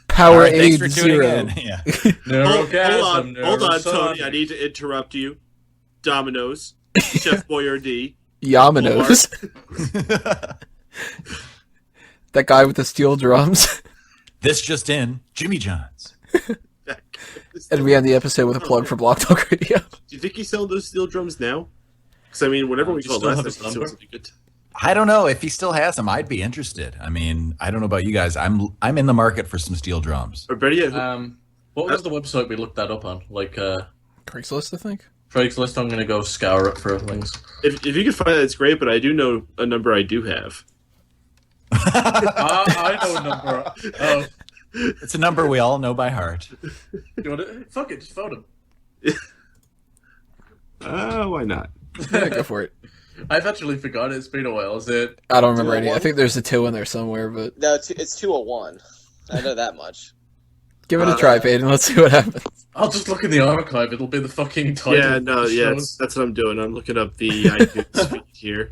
Powerade for Zero. Yeah. Hold on, Tony. I need to interrupt you. Domino's, Chef Boyardee, Yamanos. That guy with the steel drums. This just in, Jimmy John's. And we end the episode with a plug for Block Talk Radio. Do you think he's selling those steel drums now? Because I mean, whatever we called last episode was good. I don't know if he still has them. I'd be interested. I mean, I don't know about you guys. I'm in the market for some steel drums. Or better yet, what was the website we looked that up on? Like Craigslist, I think. Craigslist. I'm gonna go scour it for things. if you can find that, it's great. But I do know a number I do have. I know a number. Oh, it's a number we all know by heart. you want it? Fuck it, just phone him. Why not? Yeah, go for it. I've actually forgotten. It's been a while. Is it? I don't remember any. I think there's a 2 in there somewhere, but No, it's 201. I know that much. give it a try, Paden. Let's see what happens. I'll just look in the archive. It'll be the fucking title. Yeah, no, yeah, that's what I'm doing. I'm looking up the iTunes feed here.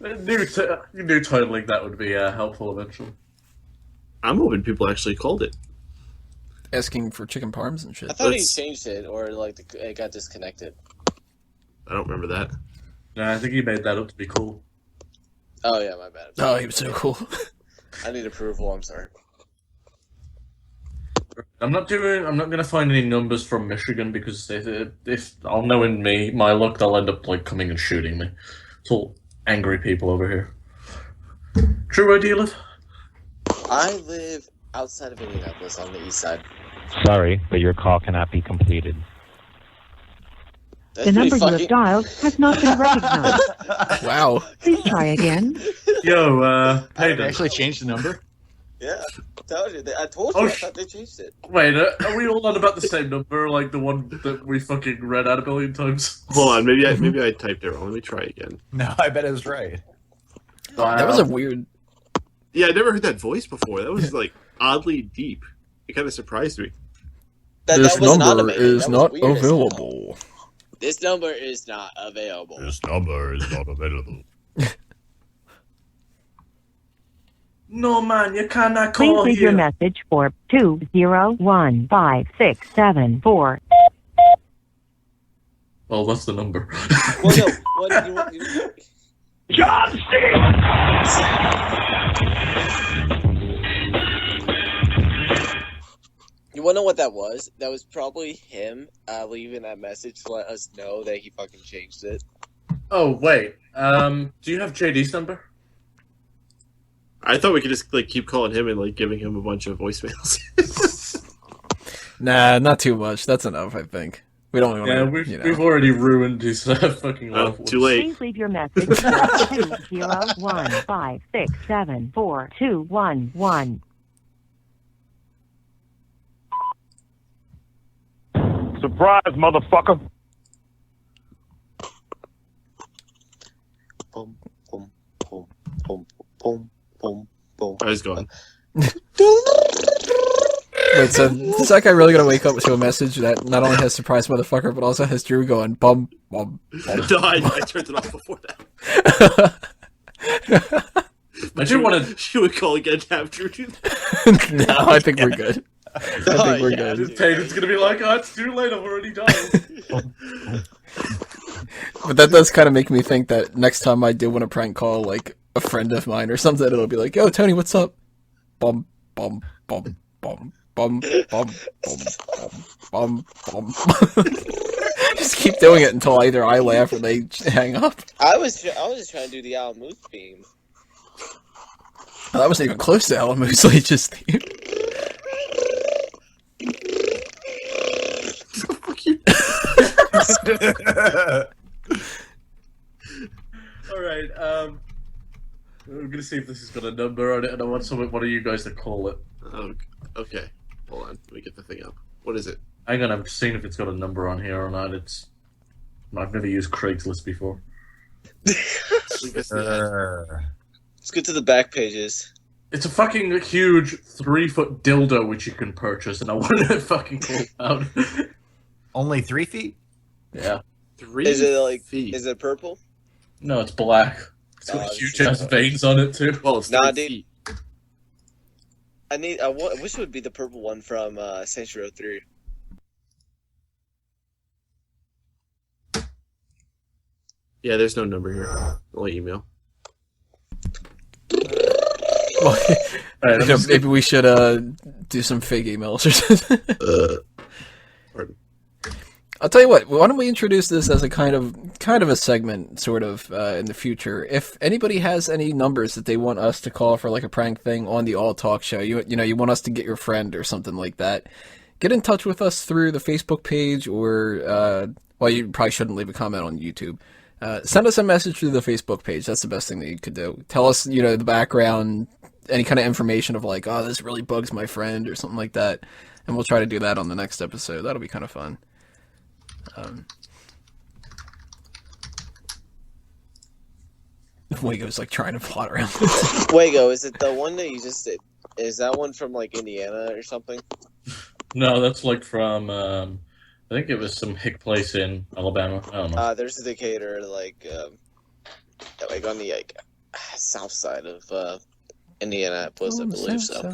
New titling that would be helpful eventually. I'm hoping people actually called it. Asking for chicken parms and shit. I thought he changed it, or like it got disconnected. I don't remember that. No, I think he made that up to be cool. Oh yeah, my bad. Oh, he was so cool. I need approval. I'm sorry. I'm not gonna find any numbers from Michigan because if I'll know in my luck, they'll end up like coming and shooting me. It's all angry people over here. True, where do you live? I live outside of Indianapolis on the east side. Sorry, but your call cannot be completed. That's The number pretty you have dialed has not been recognized. Wow. Please try again. Yo, They Paden. actually changed the number? Yeah, I told you. Oh, I thought they changed it. Wait, are we all on about the same number? Like the one that we fucking read out a billion times? Hold on, maybe I typed it wrong. Let me try again. No, I bet it was right. That was a weird... Yeah, I never heard that voice before. That was like oddly deep. It kind of surprised me. That wasn't automated. That was weird as hell. available. This number is not available. This number is not available. No, man, you cannot Please call leave your here. message for 2015674. Well, that's the number. Well, no. What, John you want to know what that was? That was probably him leaving that message to let us know that he fucking changed it. Oh, wait. Do you have JD's number? I thought we could just like keep calling him and like giving him a bunch of voicemails. Nah, not too much. That's enough, I think. We don't want to, Yeah, we've already ruined his fucking life. Too late. Please leave your message for 20156742211. Surprise, motherfucker. Boom, boom, boom, boom, boom, boom, boom. I was going. Wait, so is that guy really gonna wake up to a message that not only has surprise motherfucker, but also has Drew going bum bum bum? No, I turned it off before that. I do want to. She would call again to have Drew do that. No, I think we're good. I think we're good. Paden's gonna be like, oh, it's too late, I've already done it. But that does kind of make me think that next time I do want to prank call like a friend of mine or something, it'll be like, "Yo, Tony, what's up?" Bum bum bum bum bum bum bum bum bum. Just keep doing it until either I laugh or they hang up. I was just trying to do the Al Moose theme. Well, that wasn't even close to Alamo, so he just. Alright, I'm gonna see if this has got a number on it, and I want one of you guys to call it. Okay, hold on. Let me get the thing up. What is it? Hang on, I'm seeing if it's got a number on here or not. I've never used Craigslist before. Let's get to the back pages. It's a fucking huge 3-foot dildo which you can purchase, and I want to fucking pull it out. Only 3 feet? Yeah. 3 Is it like? feet. Is it purple? No, it's black. It's got huge ass veins on it too. Well, it's Nah, 3 dude. feet. I wish it would be the purple one from Saints Row 3. Yeah, there's no number here. Only email. Well, Right, maybe we should do some fake emails or something. Pardon. I'll tell you what. Why don't we introduce this as a kind of a segment, sort of, in the future? If anybody has any numbers that they want us to call for like a prank thing on the All Talk Show, you want us to get your friend or something like that, get in touch with us through the Facebook page or well, you probably shouldn't leave a comment on YouTube. Send us a message through the Facebook page. That's the best thing that you could do. Tell us, the background, any kind of information of like, oh, this really bugs my friend or something like that, and we'll try to do that on the next episode. That'll be kind of fun. Wago's like trying to plot around. Wago, is it the one that you just did? Is that one from like Indiana or something? No, that's like from I think it was some hick place in Alabama. I don't know. There's a Decatur like on the south side of Indianapolis, I believe so.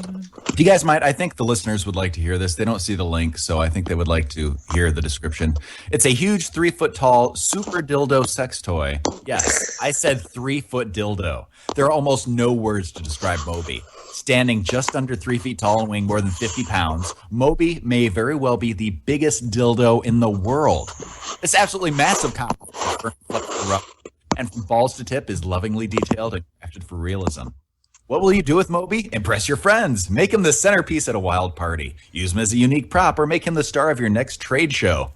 If you guys might, I think the listeners would like to hear this. They don't see the link, so I think they would like to hear the description. It's a huge 3-foot tall super dildo sex toy. Yes, I said 3-foot dildo. There are almost no words to describe Moby. Standing just under 3 feet tall and weighing more than 50 pounds, Moby may very well be the biggest dildo in the world. This absolutely massive compliment, and from balls to tip, is lovingly detailed and crafted for realism. What will you do with Moby? Impress your friends. Make him the centerpiece at a wild party. Use him as a unique prop or make him the star of your next trade show.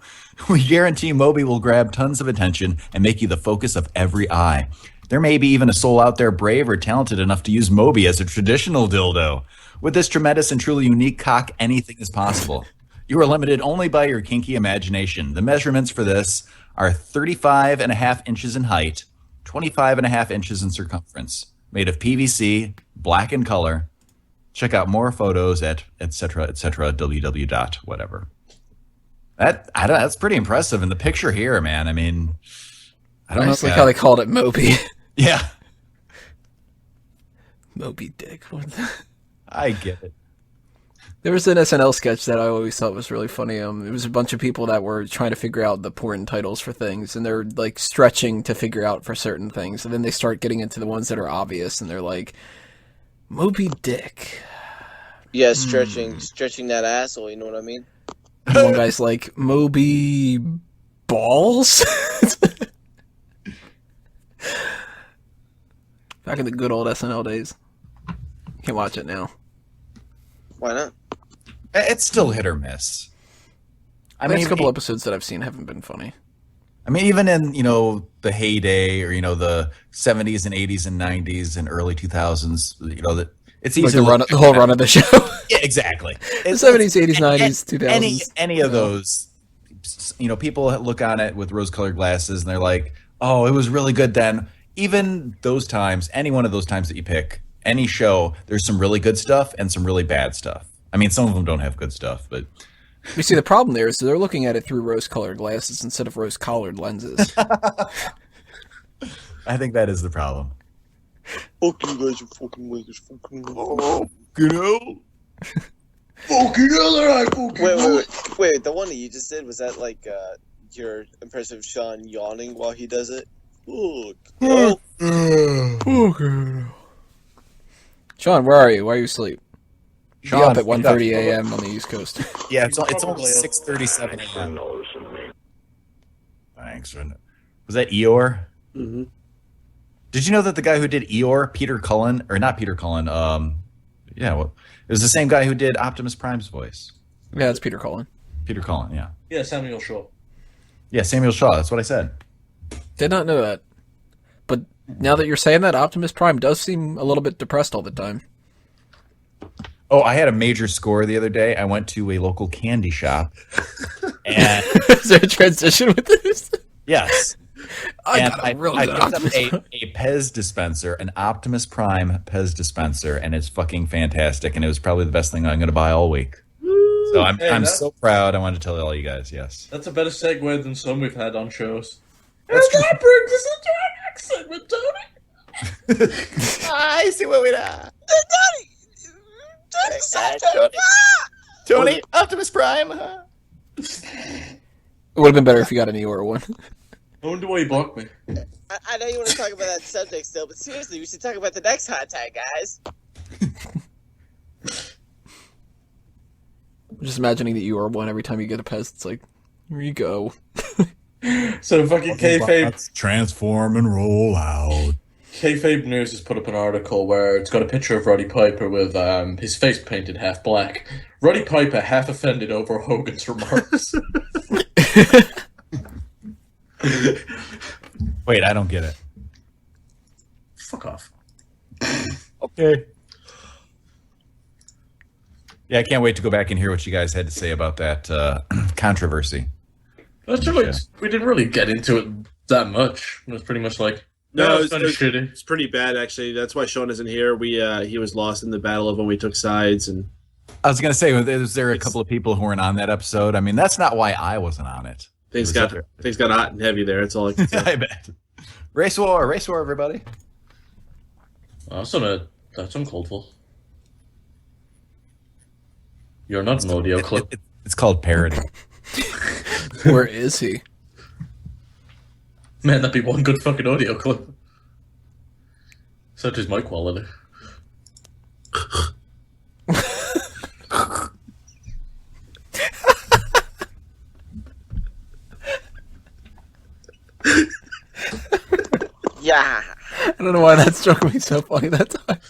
We guarantee Moby will grab tons of attention and make you the focus of every eye. There may be even a soul out there brave or talented enough to use Moby as a traditional dildo. With this tremendous and truly unique cock, anything is possible. You are limited only by your kinky imagination. The measurements for this are 35.5 inches in height, 25.5 inches in circumference. Made of PVC, black in color. Check out more photos at etc. www. whatever. That's pretty impressive in the picture here, man. I mean, I don't know. It's like how they called it Moby. Yeah, Moby Dick. I get it. There was an SNL sketch that I always thought was really funny. It was a bunch of people that were trying to figure out the porn titles for things, and they're like stretching to figure out for certain things, and then they start getting into the ones that are obvious, and they're like, Moby Dick. Yeah, stretching that asshole. You know what I mean? And one guy's like, Moby Balls? Back in the good old SNL days. Can't watch it now. Why not? It's still hit or miss. I mean, a couple episodes that I've seen haven't been funny. I mean, even in, the heyday or, the 70s and 80s and 90s and early 2000s, it's easy like the whole run of the show. Yeah, exactly. The 70s, 80s, 90s, 2000s. Any of those, people look on it with rose-colored glasses and they're like, oh, it was really good then. Even those times, any one of those times that you pick, any show, there's some really good stuff and some really bad stuff. I mean, some of them don't have good stuff, but... You see, the problem there is they're looking at it through rose-colored glasses instead of rose-collared lenses. I think that is the problem. Fuck you guys, you fucking wiggers, fucking hell. Fucking hell, alright, fucking Wait, the one that you just did, was that like, your impressive Sean yawning while he does it? Sean, where are you? Why are you asleep? Sean, Be up at 1:30 a.m. on the East Coast. Yeah, it's only 6:37 a.m. Thanks. Was that Eeyore? Mm-hmm. Did you know that the guy who did Eeyore, Peter Cullen, or not Peter Cullen, it was the same guy who did Optimus Prime's voice. Yeah, it's Peter Cullen. Peter Cullen, yeah. Yeah, Samuel Shaw. Yeah, Samuel Shaw, that's what I said. Did not know that. But now that you're saying that, Optimus Prime does seem a little bit depressed all the time. Oh, I had a major score the other day. I went to a local candy shop. And is there a transition with this? Yes. I picked up Optimus a Pez dispenser, an Optimus Prime Pez dispenser, and it's fucking fantastic. And it was probably the best thing I'm going to buy all week. So I'm so proud. I wanted to tell all you guys, yes. That's a better segue than some we've had on shows. That's true. That brings us into our next segment, Tony. I see what we done. Tony, Optimus Prime. It would have been better if you got an Eeyore one. I wonder why you blocked me. I know you want to talk about that subject still, but seriously, we should talk about the next hot tag, guys. I'm just imagining the Eeyore one every time you get a Pez. It's like, here you go. So fucking kayfabe. Transform and roll out. Kayfabe News has put up an article where it's got a picture of Roddy Piper with his face painted half black. Roddy Piper half offended over Hogan's remarks. Wait, I don't get it. Fuck off. Okay. Yeah, I can't wait to go back and hear what you guys had to say about that controversy. That's really, we didn't really get into it that much. It was pretty much like, no, it's kind of shitty. It's pretty bad, actually. That's why Sean isn't here. He was lost in the battle of when we took sides, and I was gonna say, was there a couple of people who weren't on that episode? I mean, that's not why I wasn't on it. Things got hot and heavy there. That's all I can say. I bet. Race war, everybody. That's uncalled for. You're not an audio clip. It's called parody. Where is he? Man, that'd be one good fucking audio clip. Such is my quality. Yeah. I don't know why that struck me so funny that time.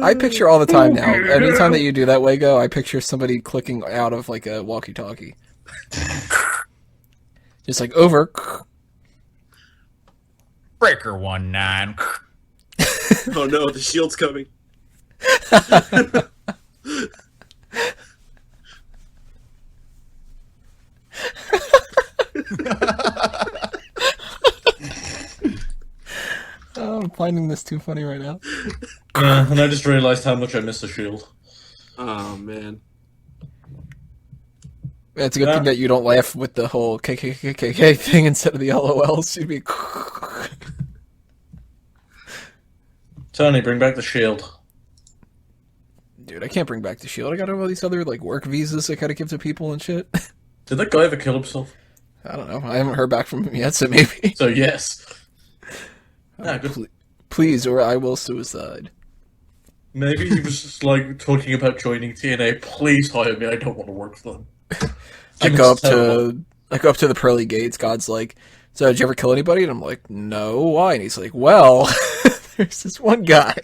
I picture all the time now. Anytime that you do that, Wago, I picture somebody clicking out of like a walkie-talkie. Just like over. Breaker 19. Oh no, the shield's coming. Oh, I'm finding this too funny right now. Yeah, and I just realized how much I miss the shield. Oh man. It's a good thing that you don't laugh with the whole KKKK thing instead of the LOLs. You'd be... Tony, bring back the shield. Dude, I can't bring back the shield. I got all these other, like, work visas I gotta give to people and shit. Did that guy ever kill himself? I don't know. I haven't heard back from him yet, so maybe. So, yes. Nah, good. Please, or I will suicide. Maybe he was just, like, talking about joining TNA. Please hire me. I don't want to work for them. I go up to the pearly gates. God's like, so did you ever kill anybody? And I'm like, no. Why? And he's like, well, there's this one guy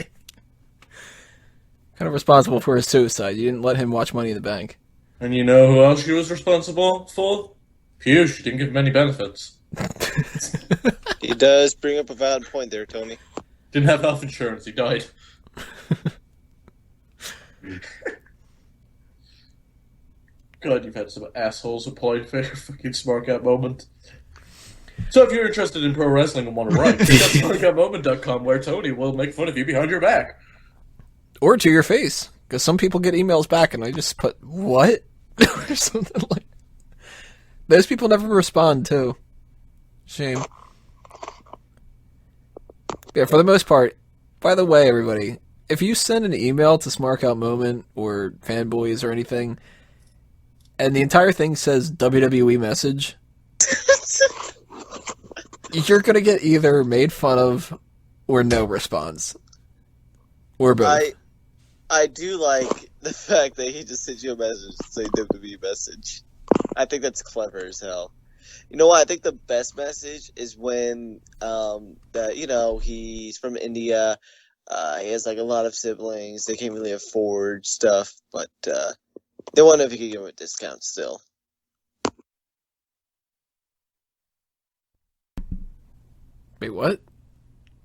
kind of responsible for his suicide. You didn't let him watch Money in the Bank. And you know who else she was responsible for? Phew, she didn't give him any benefits. He does bring up a valid point there, Tony. Didn't have health insurance. He died. God, you've had some assholes apply for your fucking Smart Out moment. So if you're interested in pro wrestling and want to write, check out smartoutmoment.com where Tony will make fun of you behind your back. Or to your face. Because some people get emails back and I just put, what? Or something like those people never respond, too. Shame. Yeah, for the most part, by the way, everybody, if you send an email to Smark Out Moment or Fanboys or anything, and the entire thing says WWE message, you're going to get either made fun of or no response. Or both. I do like the fact that he just sent you a message to say WWE message. I think that's clever as hell. You know what? I think the best message is when, he's from India. He has like a lot of siblings. They can't really afford stuff, but they want to know if you could give him a discount still. Wait, what?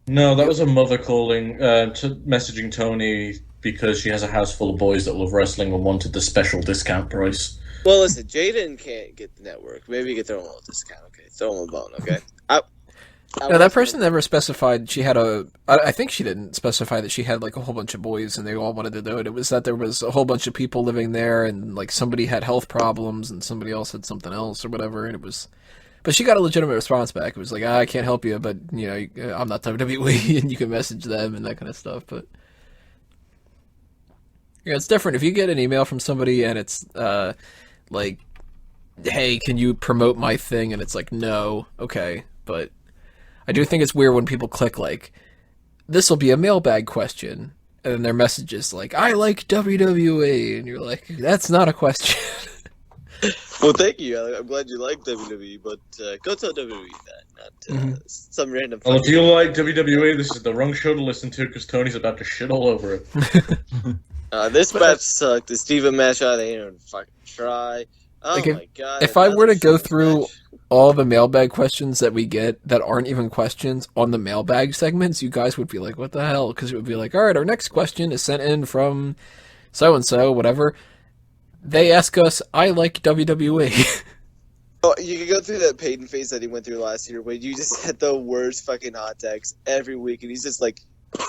No, that was a mother calling, messaging Tony because she has a house full of boys that love wrestling and wanted the special discount price. Well, listen, Jaden can't get the network. Maybe you get their own little discount, okay? Throw him a bone, okay? No, that person never specified she had I think she didn't specify that she had, like, a whole bunch of boys and they all wanted to do it. It was that there was a whole bunch of people living there and, like, somebody had health problems and somebody else had something else or whatever, and it was... But she got a legitimate response back. It was like, I can't help you, but, I'm not WWE, and you can message them and that kind of stuff, but... Yeah, it's different. If you get an email from somebody and it's, like, hey, can you promote my thing? And it's like, no, okay, but... I do think it's weird when people click, like, this will be a mailbag question, and then their message is like, I like WWE, and you're like, that's not a question. Well, thank you. I'm glad you like WWE, but go tell WWE that, not some random... Well, if you like WWE, this is the wrong show to listen to because Tony's about to shit all over it. This match sucked. The Steven match, I didn't even fucking try. Oh like my god. If I were to go through all the mailbag questions that we get that aren't even questions on the mailbag segments, you guys would be like, what the hell? Because it would be like, all right, our next question is sent in from so-and-so, whatever. They ask us, I like WWE. Oh, you can go through that Paden phase that he went through last year where you just had the worst fucking hot takes every week, and he's just like,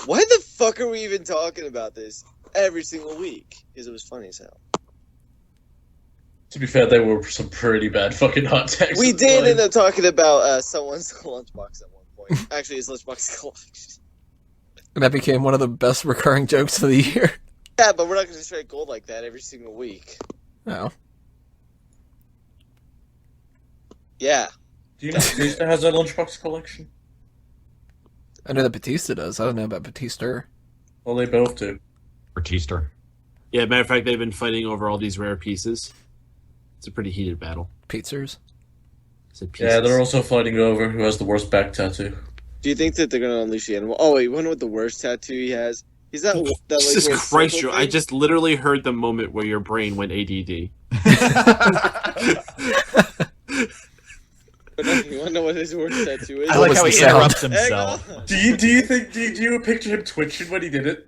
why the fuck are we even talking about this every single week? Because it was funny as hell. To be fair, there were some pretty bad fucking hot takes. We did end up talking about someone's lunchbox at one point. Actually, his lunchbox collection. And that became one of the best recurring jokes of the year. Yeah, but we're not going to strike gold like that every single week. No. Yeah. Do you know Batista has a lunchbox collection? I know that Batista does. I don't know about Batista. Well, they both do. Batista. Yeah, matter of fact, they've been fighting over all these rare pieces. It's a pretty heated battle. Pizzas. Yeah, they're also fighting over who has the worst back tattoo. Do you think that they're going to unleash the animal? Oh, wait, you wonder what the worst tattoo he has? He's that like, Jesus Christ, Joe. I just literally heard the moment where your brain went ADD. You want to know what his worst tattoo is? I like how he interrupts himself. Do you picture him twitching when he did it?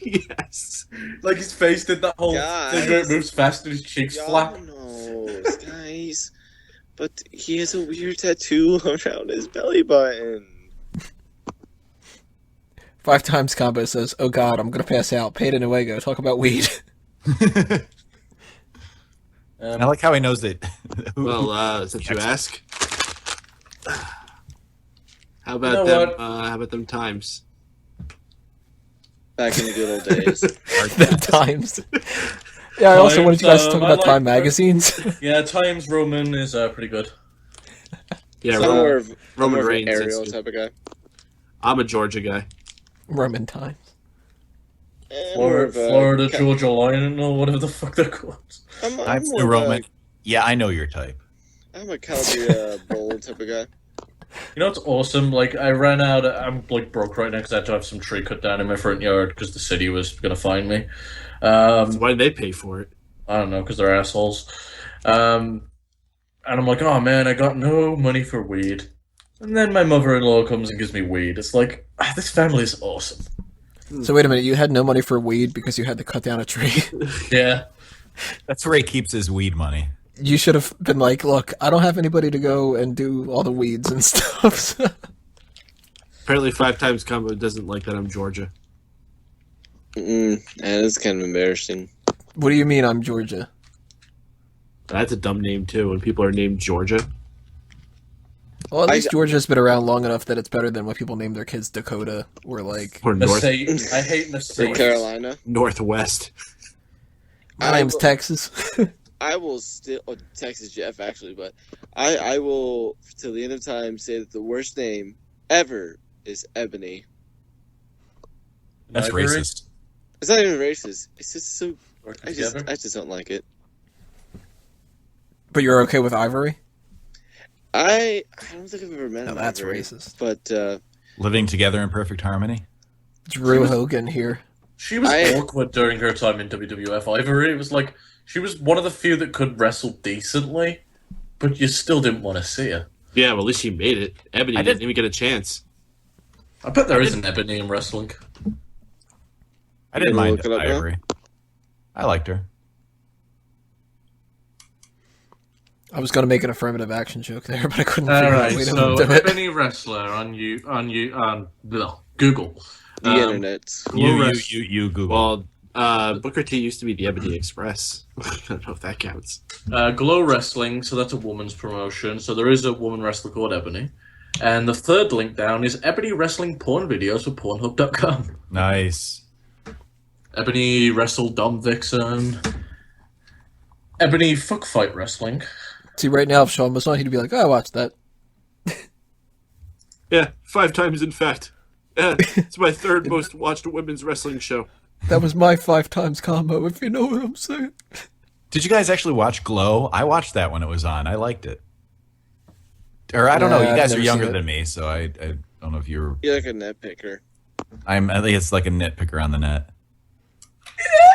Yes. Like his face did that whole thing where it moves fast and his cheeks flap. Knows, guys. But he has a weird tattoo around his belly button. 5 times combo says, oh god, I'm gonna pass out. Paden and Wago, talk about weed. I like how he knows that. Well, since you ask, how about You know them? what? How about them times? Back in the good old days. The Times. Yeah, I also wanted you guys to talk about Time magazines. Yeah, Times Roman is pretty good. Yeah, So I'm more of Roman an Reigns. Ariel is- type of guy. I'm a Georgia guy. Roman Times. More of a Florida Georgia Lion or whatever the fuck they're called. I'm I'm more the of Roman. Yeah, I know your type. I'm a Calabria Bowl type of guy. You know what's awesome? Like, I ran out. I'm like broke right now because I had to have some tree cut down in my front yard because the city was gonna fine me. So why did they pay for it? I don't know, because they're assholes. And I'm like, oh man, I got no money for weed. And then my mother-in-law comes and gives me weed. It's like, this family is awesome. So wait a minute, you had no money for weed because you had to cut down a tree? Yeah. That's where he keeps his weed money. You should have been like, look, I don't have anybody to go and do all the weeds and stuff. Apparently, 5 times combo doesn't like that I'm Georgia. And it's kind of embarrassing. What do you mean I'm Georgia? That's a dumb name too. When people are named Georgia. Well, at least Georgia's been around long enough that it's better than when people name their kids Dakota or like... Or North, Mercedes. I hate Mercedes. North Carolina. Northwest. My name's Texas. I will still Texas Jeff actually, but I will till the end of time say that the worst name ever is Ebony. That's Ivory? racist. It's not even racist. It's just so Working I together? just don't like it. But you're okay with Ivory? I don't think I've ever met No, him. that's Ivory, racist. But Living together in perfect harmony. Drew Hogan here. She was I- awkward during her time in WWF. Ivory, it was like, she was one of the few that could wrestle decently, but you still didn't want to see her. Yeah, well, at least she made it. Ebony didn't even get a chance. I bet there is an Ebony in wrestling. I didn't gonna mind look it up now? Ivory. I liked her. I was going to make an affirmative action joke there, but I couldn't All figure out right, a way to so do it. Ebony wrestler on Google. the internet. You Google. Well, Booker T used to be the Ebony Express. I don't know if that counts. Glow Wrestling, so that's a woman's promotion. So there is a woman wrestler called Ebony. And the third link down is Ebony Wrestling Porn Videos for Pornhub.com. Nice. Ebony wrestled Dom Vixen. Ebony Fuck Fight Wrestling. See, right now, if Sean was on, he'd be like, oh, I watched that. Yeah, 5 times in fact. Yeah, it's my third most watched women's wrestling show. That was my 5 times combo, if you know what I'm saying. Did you guys actually watch Glow? I watched that when it was on. I liked it. Or I don't know. Nah, You I've guys never are younger seen it. than me, so I don't know if you're. You're like a nitpicker. I think it's like a nitpicker on the net.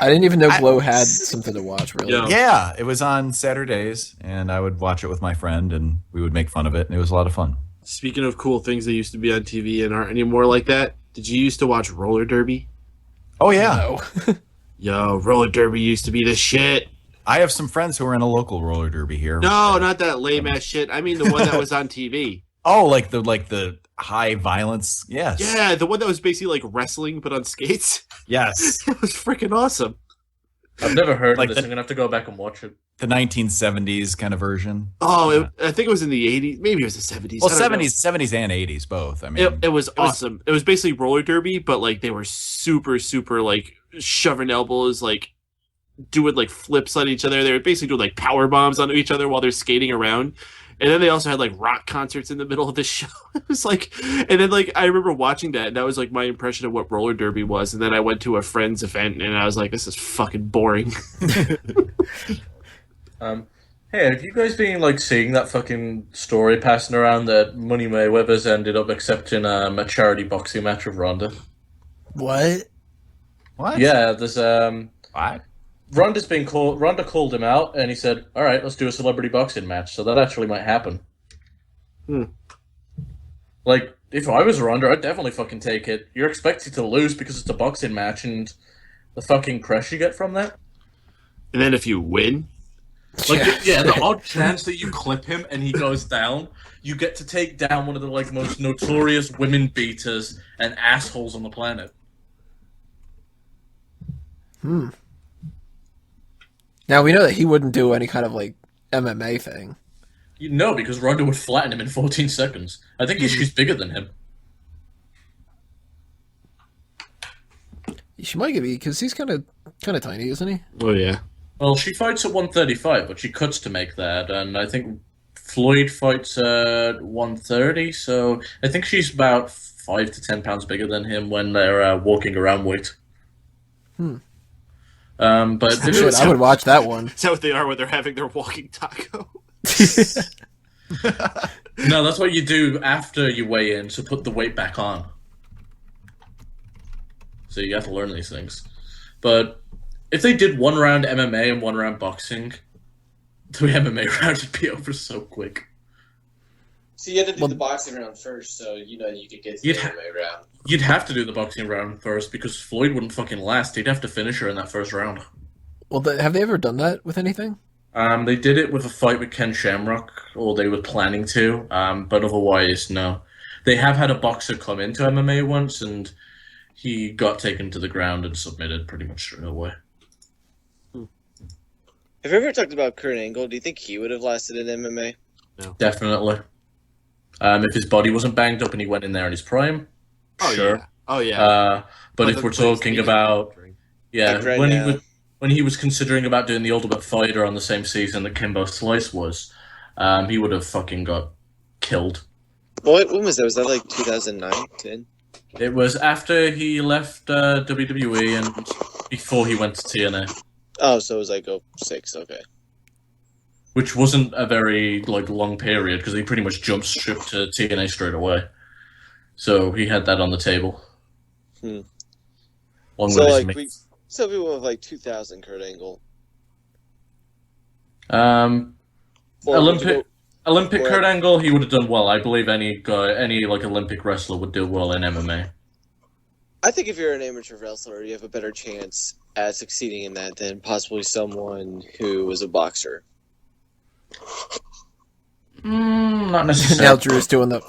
I didn't even know Glow had something to watch, really. Yeah. Yeah, it was on Saturdays, and I would watch it with my friend, and we would make fun of it, and it was a lot of fun. Speaking of cool things that used to be on TV and aren't anymore like that, did you used to watch roller derby? Oh yeah, No. Yo, roller derby used to be the shit. I have some friends who are in a local roller derby here. No, not that lame ass shit. I mean the one that was on TV. Oh, like the high violence. Yes. Yeah, the one that was basically like wrestling but on skates. Yes. It was freaking awesome. I've never heard Like of this. I'm going to have to go back and watch it. The 1970s kind of version. Oh, I think it was in the 80s. Maybe it was the 70s. Well, I don't know. 70s and 80s both. I mean, It was awesome. It was basically roller derby, but like they were super, super like shoving elbows, like doing like flips on each other. They were basically doing like power bombs onto each other while they're skating around. And then they also had like rock concerts in the middle of the show. It was like, and then like I remember watching that, and that was like my impression of what roller derby was. And then I went to a friend's event, and I was like, this is fucking boring. Hey, have you guys been like seeing that fucking story passing around that Money Mayweather's ended up accepting a charity boxing match with Ronda? What? what? Yeah, there's What? Ronda called him out, and he said, "All right, let's do a celebrity boxing match." So that actually might happen. Like, if I was Ronda, I'd definitely fucking take it. You're expected to lose because it's a boxing match, and the fucking press you get from that. And then if you win, Like, yeah, the odd chance that you clip him and he goes down, you get to take down one of the like most notorious women beaters and assholes on the planet. Now Now, we know that he wouldn't do any kind of, like, MMA thing. You know, because Ronda would flatten him in 14 seconds. I think she's bigger than him. She might be, because he's kind of tiny, isn't he? Oh, yeah. Well, she fights at 135, but she cuts to make that, and I think Floyd fights at 130, so I think she's about 5 to 10 pounds bigger than him when they're walking around weight. But Shit, I would watch that one. Is that what they are when they're having their walking taco? No, that's what you do after you weigh in, so put the weight back on. So you have to learn these things. But if they did 1 round MMA and 1 round boxing, the MMA round would be over so quick. So you had to do the boxing round first, so you could get to the MMA round. You'd have to do the boxing round first because Floyd wouldn't fucking last. He'd have to finish her in that first round. Well, have they ever done that with anything? They did it with a fight with Ken Shamrock, or they were planning to, but otherwise, no. They have had a boxer come into MMA once, and he got taken to the ground and submitted pretty much straight away. Have you ever talked about Kurt Angle? Do you think he would have lasted in MMA? No. Definitely. If his body wasn't banged up and he went in there in his prime, sure. Yeah. Oh, yeah. But if we're talking about... Yeah, Like right when he was considering about doing the Ultimate Fighter on the same season that Kimbo Slice was, he would have fucking got killed. When was that? Was that like 2009, 10? It was after he left WWE and before he went to TNA. Oh, so it was like 06, okay. Which wasn't a very long period because he pretty much jumped ship to TNA straight away. So he had that on the table. So people with like 2000 Kurt Angle. Olympic Kurt Angle, he would have done well. I believe any Olympic wrestler would do well in MMA. I think if you're an amateur wrestler, you have a better chance at succeeding in that than possibly someone who was a boxer. Not necessarily. Now Drew's doing the...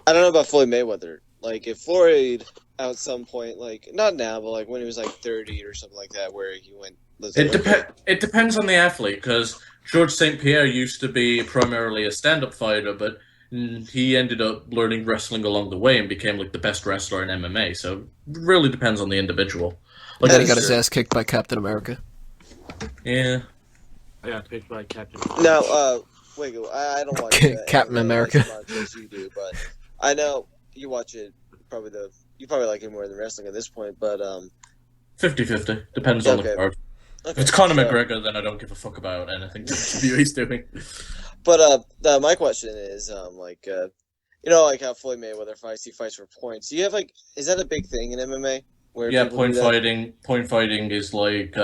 I don't know about Floyd Mayweather. Like, if Floyd, at some point, like, not now, but like when he was like 30 or something like that, where he went... It depends on the athlete, because George St. Pierre used to be primarily a stand-up fighter, but he ended up learning wrestling along the way and became like the best wrestler in MMA, so it really depends on the individual. Like, then he got his ass kicked by Captain America. Yeah. I got picked by Captain. Now, Wago, I don't watch Captain America as much as you do, but I know you watch it. You probably like it more than wrestling at this point, but 50-50 depends on the card. Okay, if it's Conor McGregor, then I don't give a fuck about anything WWE's doing. But my question is, like how Floyd Mayweather fights, he fights for points. Do you have is that a big thing in MMA? Yeah, point fighting. Point fighting is like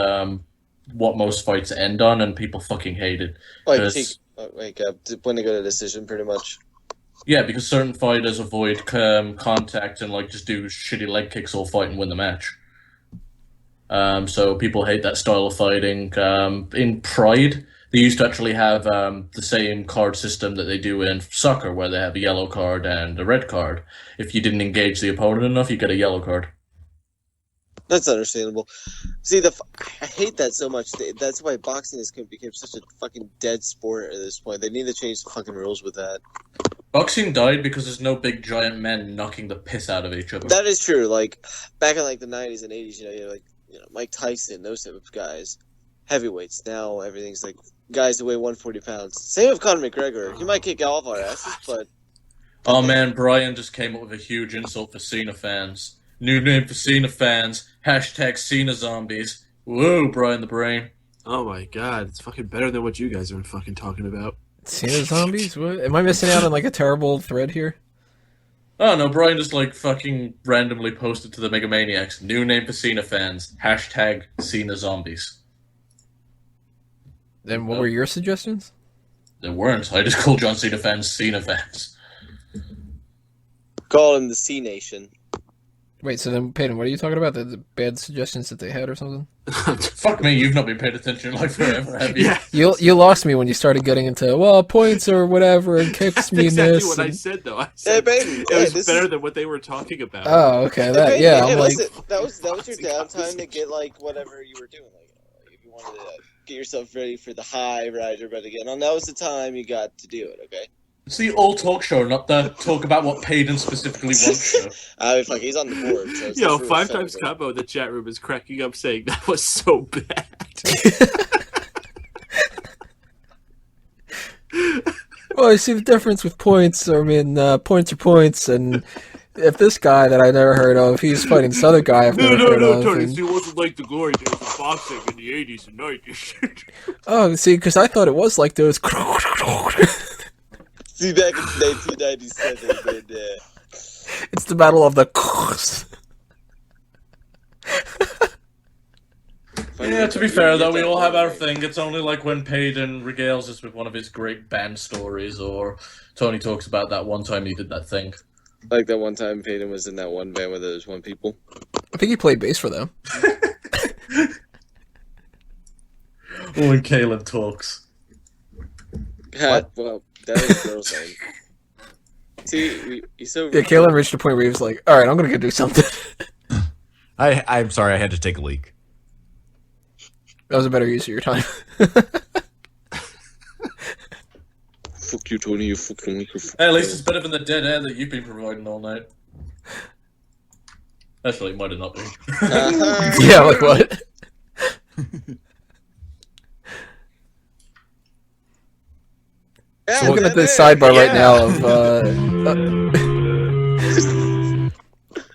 what most fights end on, and people fucking hate it. When they go to decision, pretty much. Yeah, because certain fighters avoid contact and just do shitty leg kicks all fight and win the match. So people hate that style of fighting. In Pride, they used to actually have the same card system that they do in soccer, where they have a yellow card and a red card. If you didn't engage the opponent enough, you get a yellow card. That's understandable. See, I hate that so much. That's why boxing has become such a fucking dead sport at this point. They need to change the fucking rules with that. Boxing died because there's no big giant men knocking the piss out of each other. That is true. Like back in the 90s and 80s, you had Mike Tyson, those type of guys, heavyweights. Now everything's like guys who weigh 140 pounds. Same with Conor McGregor. He might kick all of our asses, but oh man, Brian just came up with a huge insult for Cena fans. New name for Cena fans. # Cena zombies. Whoa, Brian the Brain. Oh my god, it's fucking better than what you guys are fucking talking about. Cena zombies? What? Am I missing out on a terrible thread here? Oh no, Brian just fucking randomly posted to the Megamaniacs. New name for Cena fans. # Cena zombies. Then what were your suggestions? There weren't. I just called John Cena fans Cena fans. Call him the C Nation. Wait, so then, Paden, what are you talking about? The bad suggestions that they had or something? Fuck me, you've not been paying attention forever, have you? Yeah. You lost me when you started getting into, points or whatever, and kicks That's me exactly this. what I said, though. I said Baden, it was better than what they were talking about. Oh, okay. Baden, I'm listen, that was your downtime to get whatever you were doing. wanted to get yourself ready for the high ride you're about to get on, that was the time you got to do it, okay? It's the all talk show, not the talk about what Paden specifically wants show. I mean, fuck, he's on the board. So it's Yo, just 5 really times combo in the chat room is cracking up saying that was so bad. Well, you see the difference with points. I mean, points are points, and if this guy that I never heard of, he's fighting this other guy I've never heard of. Tony, And... it wasn't like the glory days of boxing in the 80s and 90s. Oh, see, because I thought it was like those... See, back in 1997, man, It's the battle of the... Yeah, to be fair, though, we all have our thing. It's only like when Paden regales us with one of his great band stories, or Tony talks about that one time he did that thing. Like that one time Paden was in that one band where there was one people. I think he played bass for them. When Calen talks. God, well, that is a girl thing. See, he's so... Yeah, Calen reached a point where he was like, alright, I'm gonna go do something. I'm sorry, I had to take a leak. That was a better use of your time. Fuck you, Tony, you fucking microphone. Hey, at least it's better than the dead air that you've been providing all night. Actually, it might have not been. Yeah, like what? So I'm looking at this sidebar right now of...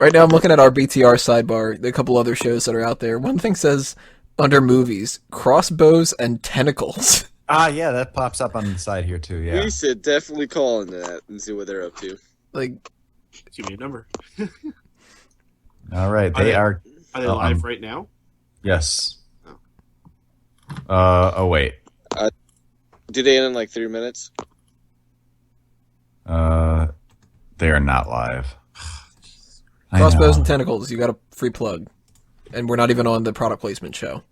right now I'm looking at our BTR sidebar, the couple other shows that are out there. One thing says, under movies, crossbows and tentacles. Yeah, that pops up on the side here too, yeah. We should definitely call into that and see what they're up to. Like... Give me a number. All right, they are... Are they live right now? Yes. Oh, wait. Do they end in like 3 minutes? They are not live. Crossbows and tentacles, you got a free plug. And we're not even on the product placement show.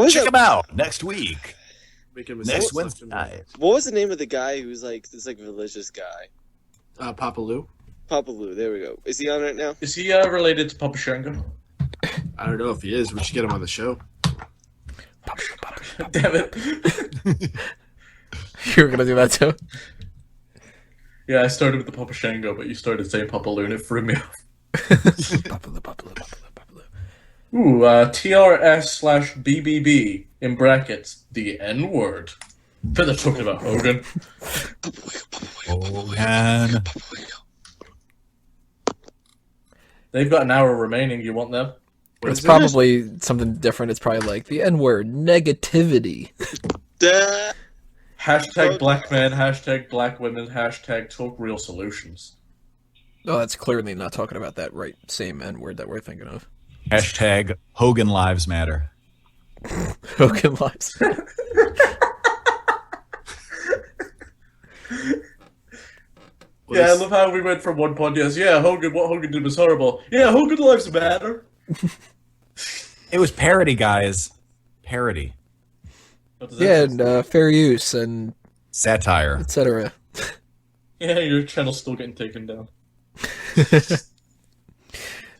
Check them out next week. Next What Wednesday night. What was the name of the guy who's like this like religious guy? Papa Lou? Papa Lou, there we go. Is he on right now? Is he related to Papa Shango? I don't know if he is. We should get him on the show. Damn it. You were gonna do that too? Yeah, I started with the Papa Shango, but you started saying Papa Lou and it threw me off. Papa Lou, Papa Lou, Papa Lou, Papa Lou. Ooh, TRS/BBB, in brackets, the N-word. But they're talking about Hogan. Hogan. They've got an hour remaining. You want them? It's probably something different. It's probably like the N-word, negativity. Hashtag black men, hashtag black women, hashtag talk real solutions. Oh, that's clearly not talking about that right same N-word that we're thinking of. Hashtag Hogan Lives Matter. Hogan lives. Yeah, I love how we went from one podcast. Yeah, Hogan, what Hogan did was horrible. Yeah, Hogan lives matter. It was parody, guys. Parody. Yeah, and fair use and satire, etc. Yeah, your channel's still getting taken down.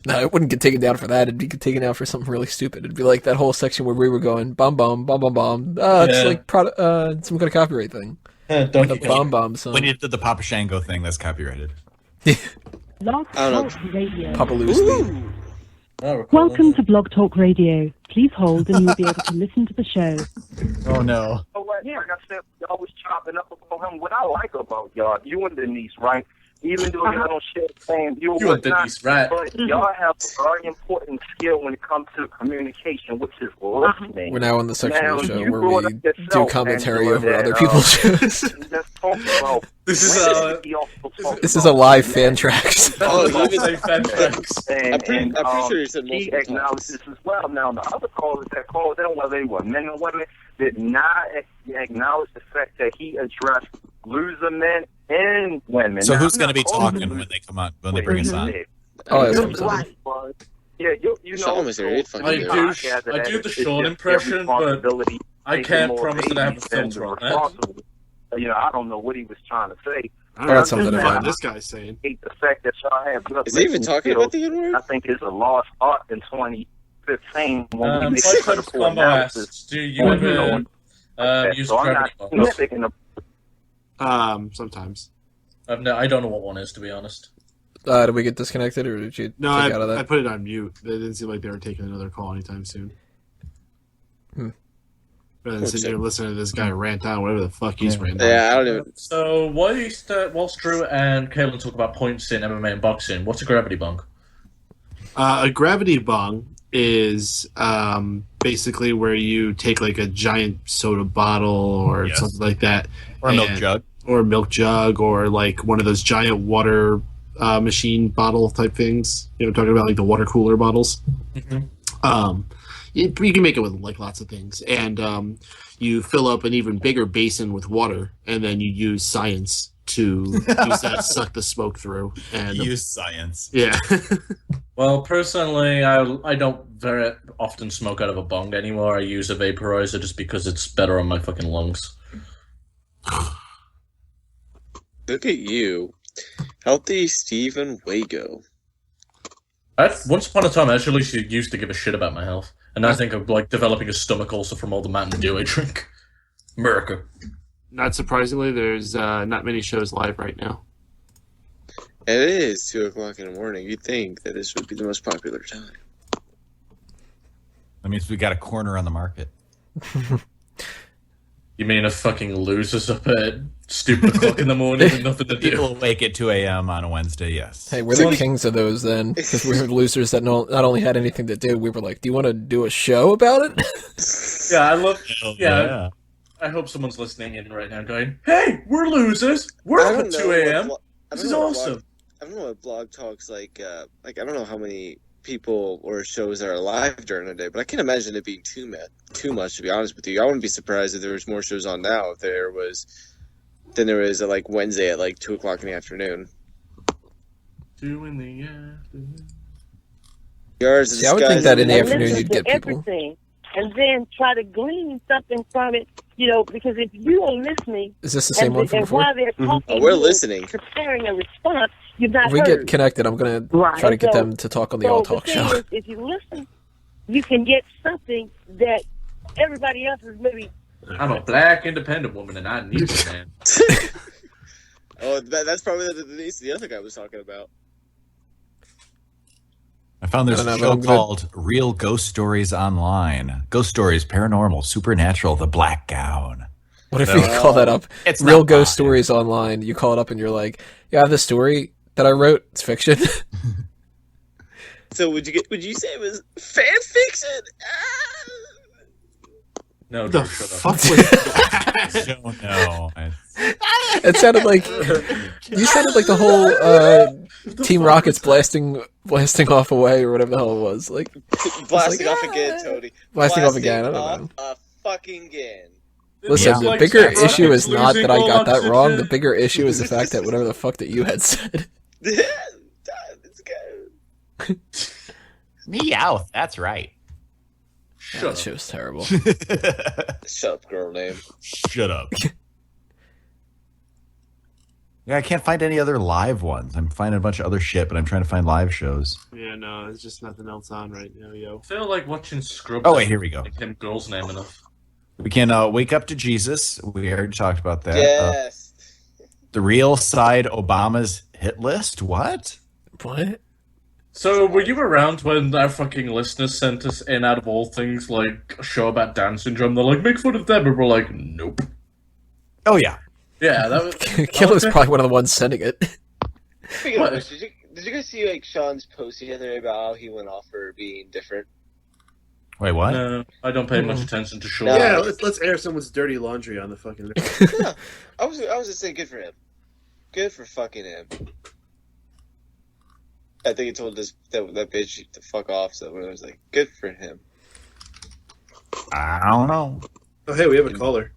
No, it wouldn't get taken down for that. It'd be taken down for something really stupid. It'd be like that whole section where we were going bomb bomb bomb bomb bomb. It's like some kind of copyright thing. Donkey bomb bomb song. When you did the Papa Shango thing, that's copyrighted. Blog Talk Radio. Papa Lou's theme. Welcome to Blog Talk Radio. Please hold and you'll be able to listen to the show. Oh no. Oh, like I said, y'all was chopping up about him. What I like about y'all, you and Denise, right? Even though you don't share the same view, You and Denise, right? but y'all have a very important skill when it comes to communication, which is listening. We're now on the section of the show you where brought we up yourself, do commentary Angela, over that, other people's shows. Let's talk about This This is a live fan tracks. Oh, Let's even- say fan tracks. I'm pretty sure you said he multiple acknowledged times. this as well. Now, the other callers that called in, whether they were men or women, did not acknowledge the fact that he addressed loser men and women. So Now, who's I'm going to not be calling talking them when they come on? When they bring us on? Oh, that's You're what I'm saying. black, bud. Yeah, you Sean know. was here, he'd fucking I do do, it. I do the Sean impression, but I can't promise that I have a filter on that. You know, I don't know what he was trying to say. I got something know in what mind. this guy's saying. Hate the fact that y'all have. Is he even talking about the N-word? I think it's a lost art in 2015 the same when we make Floyd critical Combo analysis. asks, do you ever use So I'm gravity not bonds? picking up. Sometimes. I don't know what one is, to be honest. Did we get disconnected, or did you No, take out of that? I put it on mute. It didn't seem like they were taking another call anytime soon. Rather than sitting here listening to this guy rant on whatever the fuck he's ranting on. Yeah, I don't even. So, whilst Drew and Calen talk about points in MMA and boxing, what's a gravity bong? A gravity bong is basically where you take like a giant soda bottle or something like that. Or a milk jug. Or a milk jug, or like one of those giant water machine bottle type things. You know, talking about like the water cooler bottles. Mm-hmm. You can make it with like lots of things, and you fill up an even bigger basin with water, and then you use science to use that suck the smoke through. And Use science. yeah. Well, personally, I don't very often smoke out of a bong anymore. I use a vaporizer just because it's better on my fucking lungs. Look at you. Healthy Stephen Wago. Once upon a time, I actually used to give a shit about my health. And I think I'm like developing a stomach ulcer from all the Mountain Dew I drink. America. Not surprisingly, there's not many shows live right now. It is 2 o'clock in the morning. You'd think that this would be the most popular time. That means we got a corner on the market. You mean a fucking losers up at stupid o'clock in the morning with nothing to do? People awake at 2 a.m. on a Wednesday, yes. Hey, we're the kings of those then, because we were losers that not only had anything to do, we were like, do you want to do a show about it? Yeah, I love... Yeah. I hope someone's listening in right now going, hey, we're losers! We're up at 2 a.m. This is awesome. I don't know what Blog Talk's like I don't know how many people or shows are alive during the day, but I can't imagine it being too much, to be honest with you. I wouldn't be surprised if there was more shows on now than there is at like Wednesday at like 2 o'clock in the afternoon. 2 in the afternoon. See, I would think that in the afternoon you'd get people. Everything, and then try to glean something from it, because if you are listening... Is this the same one from before? While they're talking, we're listening. Preparing a response, you're not If we heard. get connected, I'm going to try to get them to talk on the All Talk the show. thing is, if you listen, you can get something that everybody else is maybe... I'm a black independent woman and I need a man. Oh, that's probably the other guy was talking about. I found there's a show called Real Ghost Stories Online. Ghost Stories, Paranormal, Supernatural, The Black Gown. What if you call that up? It's Real not Ghost mine. Stories Online. You call it up and you're like, yeah, I have this story that I wrote. It's fiction. So would you say it was fan fiction? No, The Drew, shut up. fuck was that? I don't know. It sounded like you sounded like the whole Team Rocket's blasting off away or whatever the hell it was. Like Blasting off again, Tony. Blasting off again. I don't know. A fucking again. Listen, the Like bigger Rocket's issue is not losing that I all got that wrong. oxygen. The bigger issue is the fact that whatever the fuck that you had said. It's good. Meow, that's right. Yeah, that shit was terrible. Shut up, girl name. Shut up. Yeah, I can't find any other live ones. I'm finding a bunch of other shit, but I'm trying to find live shows. Yeah, no, there's just nothing else on right now, yo. I feel like watching Scrubs. Oh, wait, here we go. Make him girl's name enough. We can wake up to Jesus. We already talked about that. Yes. The Real Side Obama's hit list? What? What? So, were you around when our fucking listeners sent us in, out of all things, like, a show about Down syndrome? They're like, make fun of them, and we're like, nope. Oh, yeah. Yeah, that was... Kill was probably one of the ones sending it. Speaking of which, did you guys see like Sean's post the other day about how he went off for being different? Wait, what? No, I don't pay much attention to Sean. No. Yeah, let's air someone's dirty laundry on the fucking... Yeah, I was just saying, good for him. Good for fucking him. I think he told that bitch to fuck off. So I was like, good for him. I don't know. Oh, hey, we have a caller.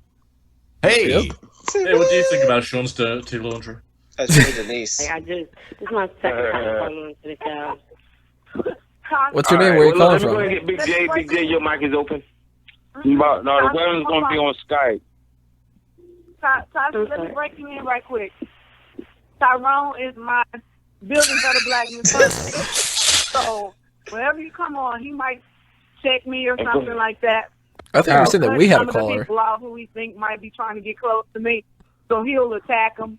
Hey! Yep. Hey, what do you think about Sean's dirty laundry? That's really Denise. Hey, this is my second time calling into this house. What's your name? Where are you calling from? Let me go ahead and get Big J, your mic is open. No, the wedding's going to be on Skype. Let me break you in right quick. Tyrone is my building for the black University. So whenever you come on, he might check me or something like that. I think you were saying that we had a Some of the caller. people out who we think might be trying to get close to me, so he'll attack them.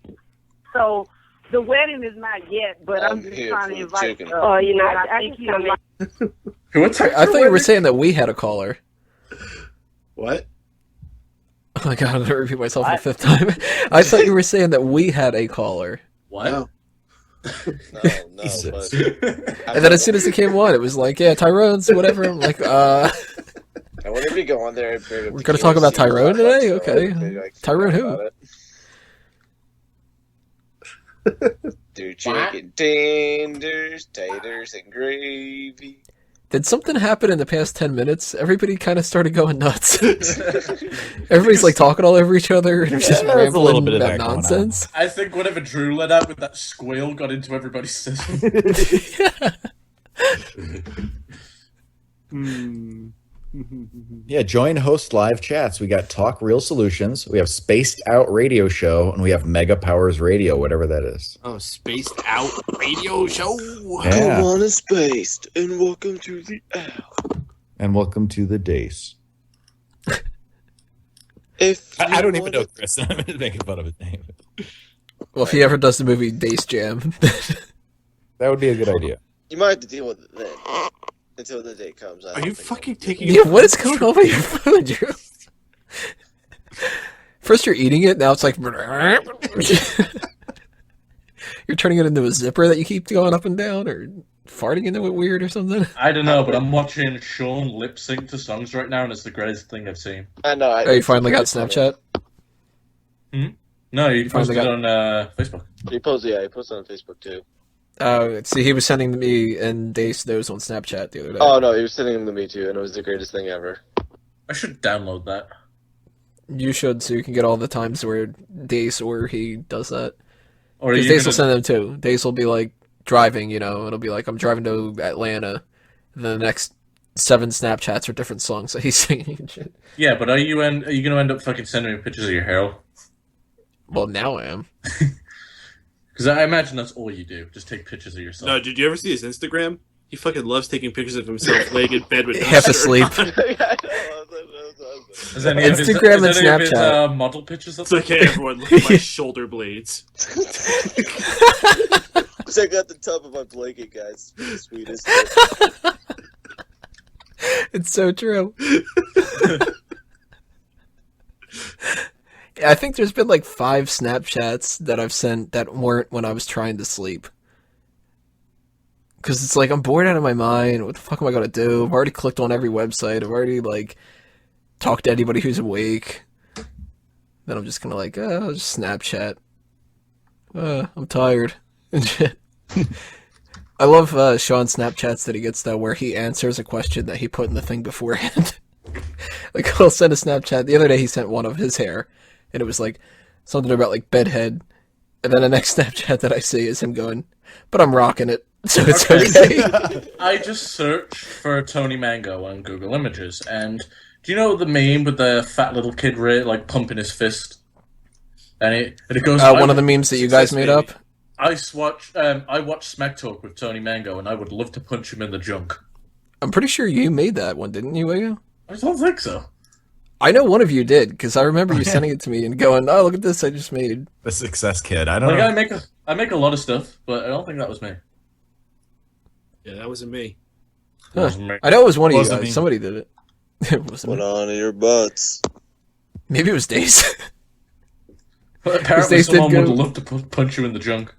So the wedding is not yet, but I'm just trying to invite. You know, I think he'll like. I thought you were saying that we had a caller. What? Oh my god, I'm gonna repeat myself for the fifth time. I thought you were saying that we had a caller. What? No, Jesus. And then as soon as it came on, it was like, yeah, Tyrone's, whatever. I'm like, And whenever you go on there, we're gonna talk about Tyrone today? Okay. Tyrone who? Do chicken tenders, taters, and gravy. Did something happen in the past 10 minutes? Everybody kind of started going nuts. Everybody's like talking all over each other and just Yeah, there's a little rambling bit of about that going on. nonsense. I think whenever Drew let out with that squeal got into everybody's system. Yeah, join host live chats. We got Talk Real Solutions, we have Spaced Out Radio Show, and we have Mega Powers Radio, whatever that is. Oh, spaced out radio show. Yeah. Come on, spaced, and welcome to the owl. And welcome to the Dace. If I don't even know Chris. I'm just making fun of his name. Well, if he ever does the movie Dace Jam. That would be a good idea. You might have to deal with it then. Until the day comes. Are you fucking taking? Yeah, what is going on with your phone, Drew? First you're eating it, now it's like... You're turning it into a zipper that you keep going up and down, or farting into it weird or something? I don't know, but I'm watching Sean lip sync to songs right now, and it's the greatest thing I've seen. I know. Oh, you finally got Snapchat? No, you finally posted it on Facebook. He posted on Facebook too. See, he was sending me and Dace those on Snapchat the other day. Oh no, he was sending them to me too, and it was the greatest thing ever. I should download that. You should, so you can get all the times where Dace or he does that. Or Because Dace will send them too. Dace will be like driving, it'll be like, I'm driving to Atlanta, and then the next 7 Snapchats are different songs that he's singing and shit. Yeah, but are you going to end up fucking sending me pictures of your hair? Well, now I am. Because I imagine that's all you do. Just take pictures of yourself. No, did you ever see his Instagram? He fucking loves taking pictures of himself laying in bed with no half shirt asleep. on. Is any of Instagram his, and any of his, Snapchat. model pictures up It's like, hey, everyone, look at my shoulder blades. Check out the top of my blanket, guys. It's the sweetest. It's so true. I think there's been like 5 Snapchats that I've sent that weren't when I was trying to sleep. Because it's like, I'm bored out of my mind. What the fuck am I going to do? I've already clicked on every website. I've already, like, talked to anybody who's awake. Then I'm just going to, like, I'll just Snapchat. I'm tired. I love Sean's Snapchats that he gets, though, where he answers a question that he put in the thing beforehand. Like, he'll send a Snapchat. The other day he sent one of his hair. And it was like something about like bedhead, and then the next Snapchat that I see is him going, "But I'm rocking it, so it's okay." I just searched for Tony Mango on Google Images, and do you know the meme with the fat little kid like pumping his fist? And it goes. One of the memes that you guys made up. I watched Smack Talk with Tony Mango, and I would love to punch him in the junk. I'm pretty sure you made that one, didn't you, Wago? I don't think so. I know one of you did, because I remember you sending it to me and going, "Oh, look at this I just made." The Success Kid. I don't know. I make a lot of stuff, but I don't think that was me. Yeah, that wasn't me. Huh. I know it was one of you guys. Me. Somebody did it. It wasn't Put me. on your butts. Maybe it was Dace. But apparently Dace did someone would go- love to punch you in the junk.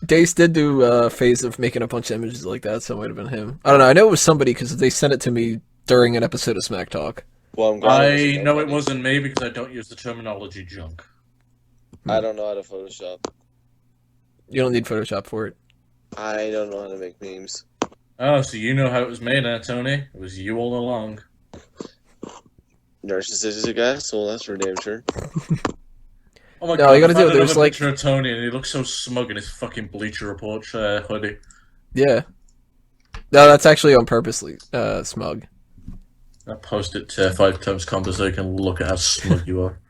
Dace did do a phase of making a bunch of images like that, so it might have been him. I don't know. I know it was somebody because they sent it to me during an episode of Smack Talk. Well, I'm glad I know it wasn't me because I don't use the terminology junk. I don't know how to Photoshop. You don't need Photoshop for it. I don't know how to make memes. Oh, so you know how it was made, huh, Tony? It was you all along. Narcissistic asshole, that's for damn sure. Oh my No, god, you gotta I found do it. There's another like- picture of Tony and he looks so smug in his fucking Bleacher Report hoodie. Yeah. No, that's actually on purposely smug. I'll post it to 5 times combo so you can look at how smug you are.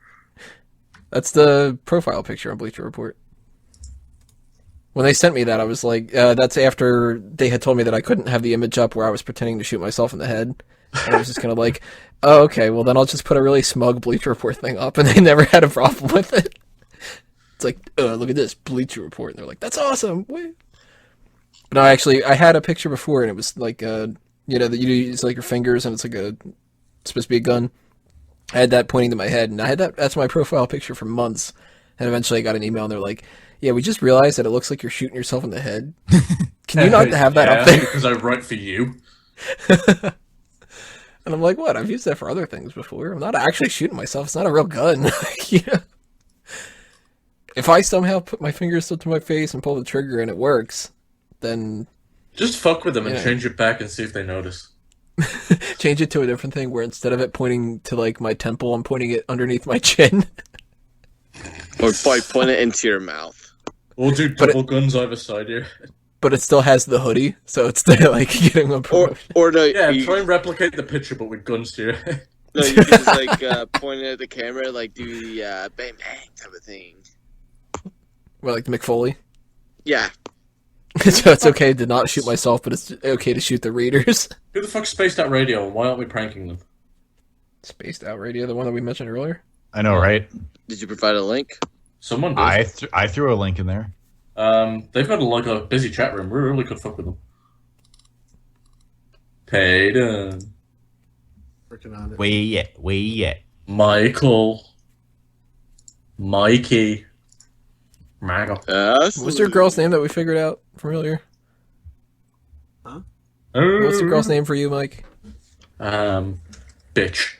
That's the profile picture on Bleacher Report. When they sent me that, I was like, that's after they had told me that I couldn't have the image up where I was pretending to shoot myself in the head. And I was just kind of like, oh, okay, well then I'll just put a really smug Bleacher Report thing up, and they never had a problem with it. It's like, look at this, Bleacher Report. And they're like, that's awesome. Wait. But no, actually, I had a picture before, and it was like, that you use like your fingers, and it's like it's supposed to be a gun. I had that pointing to my head, and I had that's my profile picture for months. And eventually I got an email, and they're like, yeah, we just realized that it looks like you're shooting yourself in the head. Can you not have that up there? Because I write for you. And I'm like, what? I've used that for other things before. I'm not actually shooting myself. It's not a real gun. If I somehow put my fingers up to my face and pull the trigger and it works, then... Just fuck with them and change it back and see if they notice. Change it to a different thing where instead of it pointing to, like, my temple, I'm pointing it underneath my chin. Or point it into your mouth. We'll do double guns either side here. But it still has the hoodie, so it's still, like, getting a promotion. Try and replicate the picture, but with guns here. No, you can just, like, point it at the camera, like, do the bang bang type of thing. Well, like the McFoley? Yeah. So it's okay to not shoot myself, but it's okay to shoot the readers. Who the fuck Spaced Out Radio, and why aren't we pranking them? Spaced Out Radio, the one that we mentioned earlier? I know, right? Did you provide a link? Someone did. I threw a link in there. They've got a busy chat room. We really could fuck with them. Paden. Working on it. Where yet? Michael. Mikey. Mago. What was your girl's name that we figured out from earlier? Huh? What's the girl's name for you, Mike? Bitch.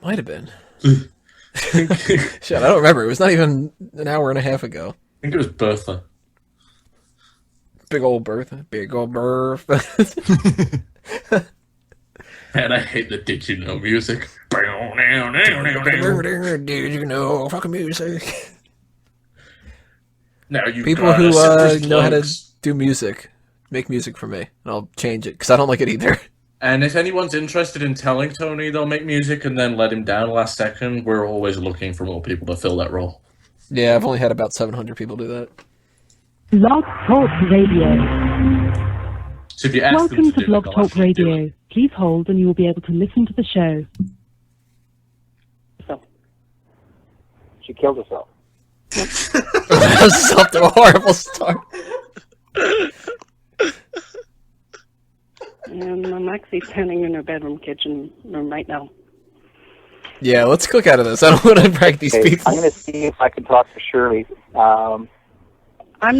Might have been. Shit, I don't remember. It was not even an hour and a half ago. I think it was Bertha. Big old Bertha. Big old Bertha. Man, I hate the Did You Know music. Did you know fucking music? Now you people who know how to do music, make music for me, and I'll change it because I don't like it either. And if anyone's interested in telling Tony they'll make music and then let him down last second, we're always looking for more people to fill that role. Yeah, I've only had about 700 people do that. Blog Talk Radio. So if you ask Welcome to Blog Talk Radio. Please hold and you will be able to listen to the show. She killed herself. That was such a horrible start. And I'm actually standing in her bedroom kitchen room right now. Yeah, let's click out of this. I don't want to prank these people. I'm going to see if I can talk to Shirley. I'm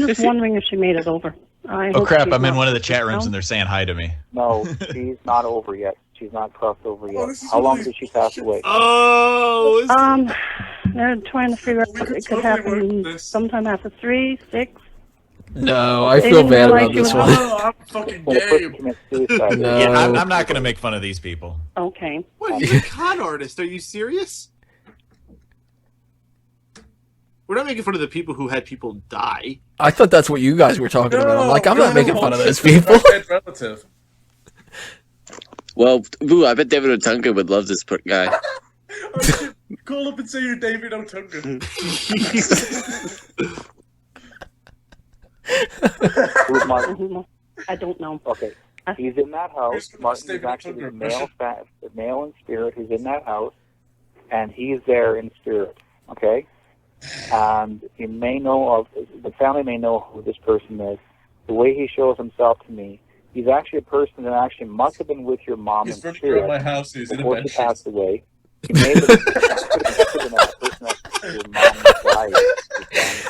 just wondering if she made it over. Oh crap, I'm in one of the chat rooms and they're saying hi to me. No, she's not over yet. She's not crossed over yet. How long did she pass away? They're trying to figure out if it could happen sometime after 3, 6. No, I feel bad about this one. I'm fucking gay. No. Yeah, I'm not going to make fun of these people. Okay. What, you're a con artist? Are you serious? We're not making fun of the people who had people die. I thought that's what you guys were talking about. I'm like, I'm not making fun of those people. Relative. Well, ooh, I bet David Otunga would love this guy. Call up and say you're David Otunga. I don't know. Okay. He's in that house. Martin is actually the male in spirit who's in that house, and he's there in spirit. Okay? And you may know the family may know who this person is. The way he shows himself to me, he's actually a person that actually must have been with your mom in spirit my house. He's before she passed away. He may have been that person that your mom died.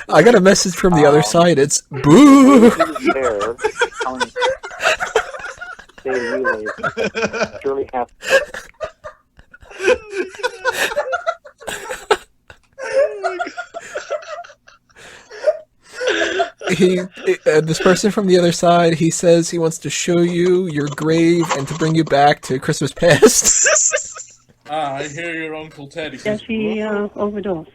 I got a message from the other side. It's boo. There, they really surely have. This person from the other side, he says he wants to show you your grave and to bring you back to Christmas past. I hear your Uncle Teddy. Yeah, she overdosed.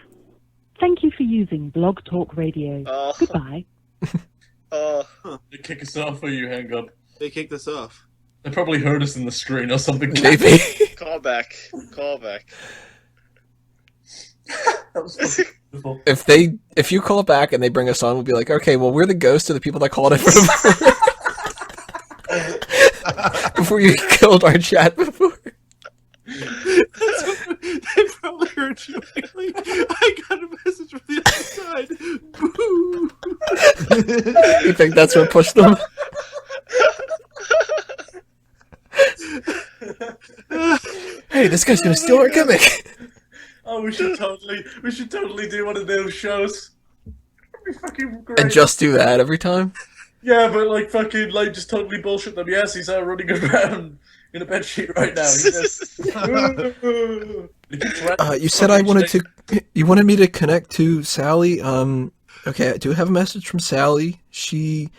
Thank you for using Blog Talk Radio. Goodbye. They kick us off or you hang up? They kicked us off. They probably heard us in the screen or something. Maybe. Call back. If you call back and they bring us on, we'll be like, okay, well, we're the ghosts of the people that called it for the before you killed our chat before. That's what they probably heard you. Like, I got a message from the other side. Boo! You think that's what pushed them? Hey, this guy's gonna steal our gimmick. Oh, we should totally do one of those shows. That'd be fucking great. And just do that every time? Yeah, but like fucking like just totally bullshit them. Yes, he's running around in a bedsheet right now. You said you wanted me to connect to Sally. Okay, I do have a message from Sally. She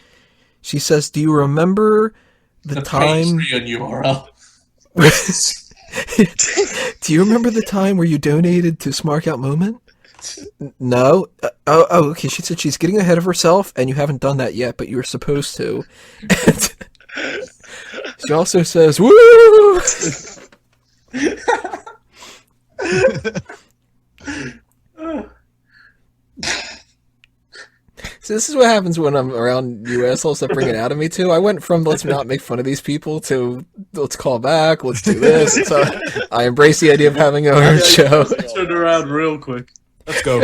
says, "Do you remember the time?" URL. Do you remember the time where you donated to Smart Out Moment? No. Okay. She said she's getting ahead of herself, and you haven't done that yet, but you were supposed to. And she also says, "Woo!" So this is what happens when I'm around you assholes that bring it out of me too. I went from let's not make fun of these people to let's call back, let's do this. So I embrace the idea of having our own show. Turn around real quick. Let's go.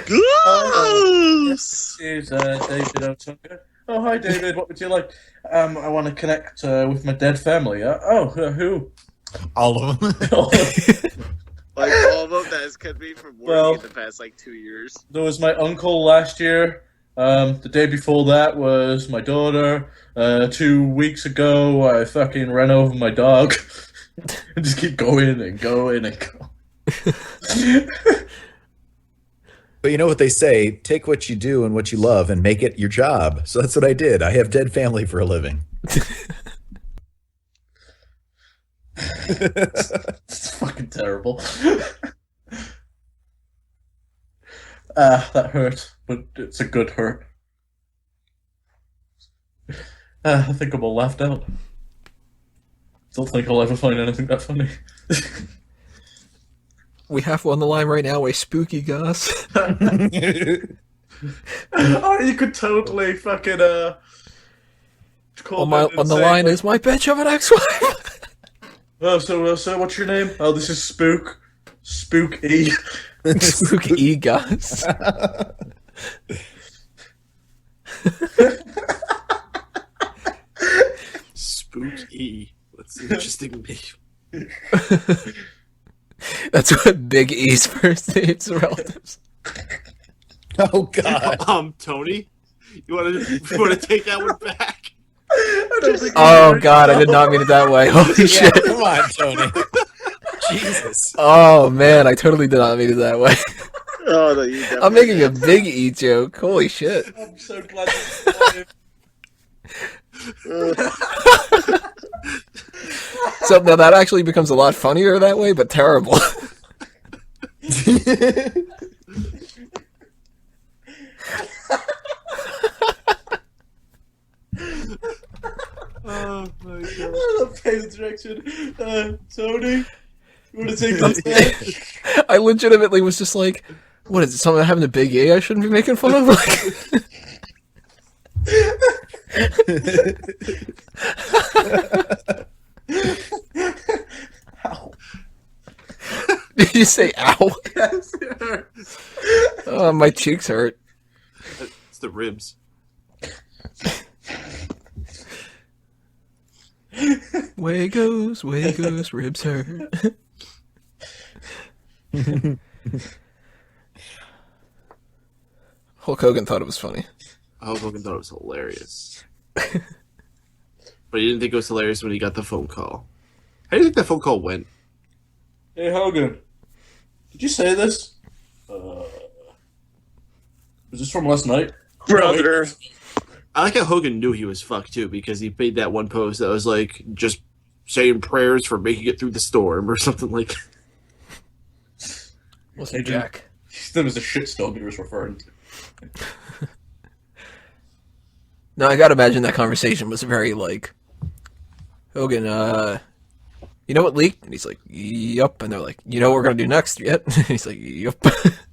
Yes. Here's David O'Tucker. Oh, hi David, what would you like? I want to connect with my dead family. Who? All of them. Like all of them that has kept me from working in the past 2 years. There was my uncle last year. The day before that was my daughter. 2 weeks ago, I fucking ran over my dog. And just keep going and going and going. But you know what they say, take what you do and what you love and make it your job. So that's what I did. I have dead family for a living. It's fucking terrible. That hurt, but it's a good hurt. I think I'm all laughed out. Don't think I'll ever find anything that funny. We have on the line right now a Spook E Goss. Oh, you could totally fucking call on the line is my bitch of an ex-wife. Oh, so what's your name? Oh, this is Spook. Spook E. Spook E Goss. Spook E. What's the interesting name? That's what Big E's first name's relatives. Oh God. Tony, you want to take that one back? Oh God, I did not mean it that way. Holy shit! Come on, Tony. Jesus. Oh man, I totally did not mean it that way. Oh no, you definitely I'm making a Big E joke. Holy shit! I'm so glad So now that actually becomes a lot funnier that way, but terrible. Oh my God! I love Paden's direction. Tony, you want to take this back? I legitimately was just like, "What is it? Something having a Big E? I shouldn't be making fun of." Ow. Did you say "ow"? Yes, it hurts. Oh, my cheeks hurt. It's the ribs. Wago's, ribs hurt. Hulk Hogan thought it was funny. Hulk Hogan thought it was hilarious. But he didn't think it was hilarious when he got the phone call. How do you think that phone call went? Hey Hogan, did you say this? Was this from last night? brother. I like how Hogan knew he was fucked too, because he made that one post that was like just saying prayers for making it through the storm or something like that. What's it, Jack? There was a shitstorm he was referring to. No, I gotta imagine that conversation was very like, Hogan, you know what leaked? And he's like, yup. And they're like, you know what we're gonna do next yet? And he's like, yup.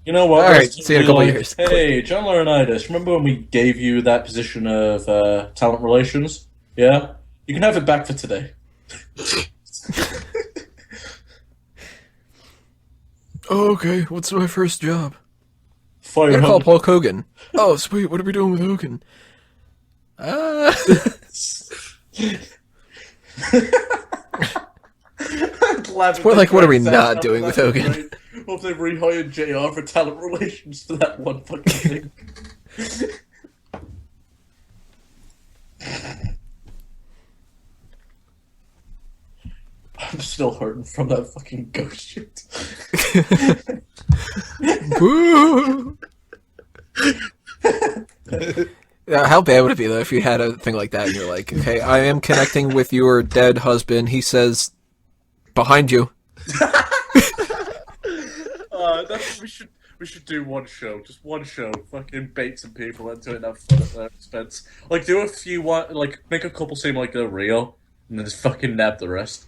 You know what? All right, see you in a couple of years. Hey, John Laurinaitis, remember when we gave you that position of talent relations? Yeah? You can have it back for today. Oh, okay, what's my first job? Fire I'm gonna call Hogan. Paul Hogan. Oh, sweet, what are we doing with Hogan? It's more like, what are we not doing with Hogan? Hope they rehired JR for talent relations for that one fucking thing. I'm still hurting from that fucking ghost shit. Boo! Yeah, how bad would it be, though, if you had a thing like that and you're like, okay, I am connecting with your dead husband. He says, behind you. We should do one show, just one show. Fucking bait some people into it and have fun at their expense. Like, do a few, like, make a couple seem like they're real, and then just fucking nab the rest.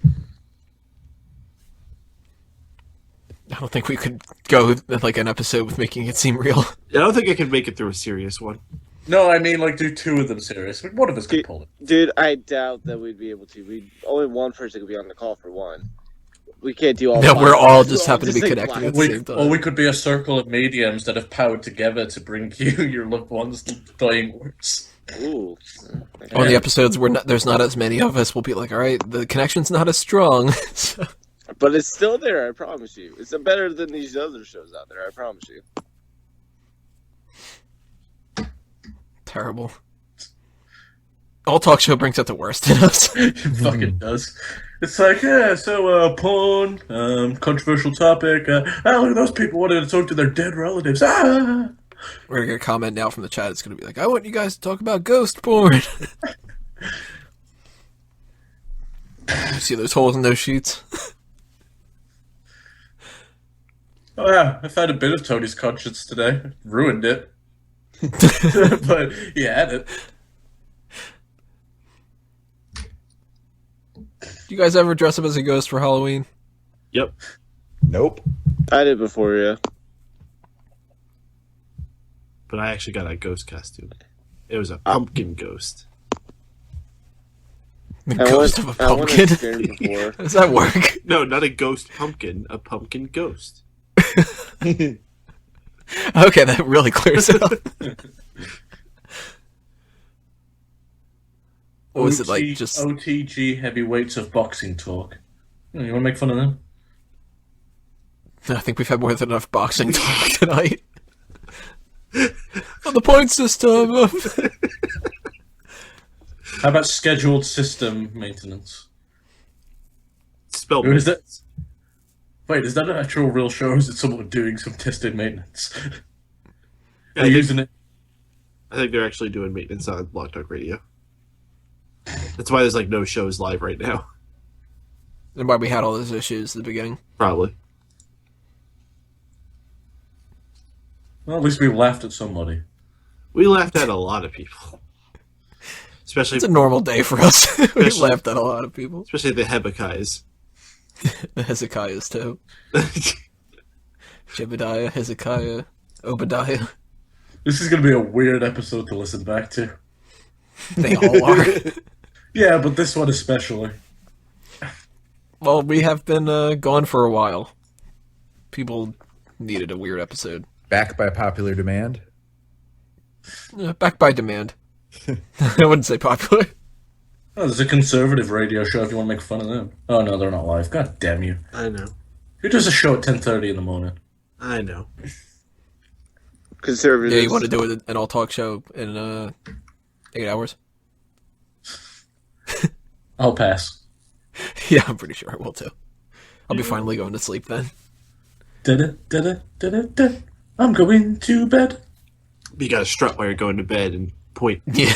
I don't think we could go like an episode with making it seem real. I don't think I could make it through a serious one. No, I mean, like, do two of them serious. One of us could pull it. Dude, I doubt that we'd be able to. Only one person could be on the call for one. We can't do all. No, we're all just happen to be connected at the same time. Or we could be a circle of mediums that have powered together to bring you your loved ones' dying words. Ooh. Okay. On the episodes where there's not as many of us, we'll be like, all right, the connection's not as strong. So. But it's still there, I promise you. It's better than these other shows out there, I promise you. Terrible. All talk show brings out the worst in us. It fucking does. It's like, yeah, so, porn, controversial topic, look at those people wanting to talk to their dead relatives, We're gonna get a comment now from the chat, it's gonna be like, I want you guys to talk about ghost porn. You see those holes in those sheets? Oh yeah, I found a bit of Tony's conscience today. Ruined it. But he had it. Do you guys ever dress up as a ghost for Halloween? Yep. Nope. I did before, yeah. But I actually got a ghost costume. It was a pumpkin ghost. The ghost of a pumpkin? Does that work? No, not a ghost pumpkin. A pumpkin ghost. Okay, that really clears it up. What was it like? Just OTG heavyweights of boxing talk. You want to make fun of them? I think we've had more than enough boxing talk tonight. On the point system. How about scheduled system maintenance? Spelled is that? Wait, is that an actual real show, or is it someone doing some tested maintenance? They're using it. I think they're actually doing maintenance on Blog Talk Radio. That's why there's like no shows live right now. And why we had all those issues at the beginning. Probably. Well, at least we laughed at somebody. We laughed at a lot of people. Especially, it's a normal day for us. We laughed at a lot of people. Especially the Hebekiahs. The Hezekiahs, too. Jebediah, Hezekiah, Obadiah. This is going to be a weird episode to listen back to. They all are. Yeah, but this one especially. Well, we have been gone for a while. People needed a weird episode. Back by popular demand? Back by demand. I wouldn't say popular. Oh, there's a conservative radio show if you want to make fun of them. Oh, no, they're not live. God damn you. I know. Who does a show at 10:30 in the morning? I know. Conservative. Yeah, you want to do an all-talk show in 8 hours? I'll pass. Yeah, I'm pretty sure I will, too. I'll be finally going to sleep then. Da-da-da-da-da-da. I'm going to bed. You gotta strut while you're going to bed and point. Yeah.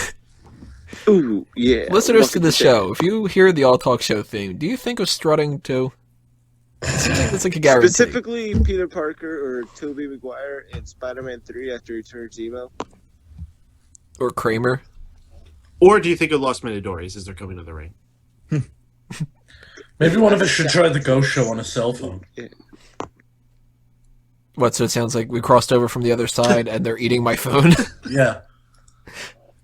Ooh, yeah. Listeners to the show, if you hear the All Talk Show theme, do you think of strutting too? It seems like it's like a guarantee. Specifically, Peter Parker or Tobey Maguire in Spider-Man 3 after he turns emo? Or Kramer? Or do you think of Lost Matadores as they're coming to the ring? Maybe one of us should try the Ghost Show on a cell phone. What, so it sounds like we crossed over from the other side and they're eating my phone? Yeah.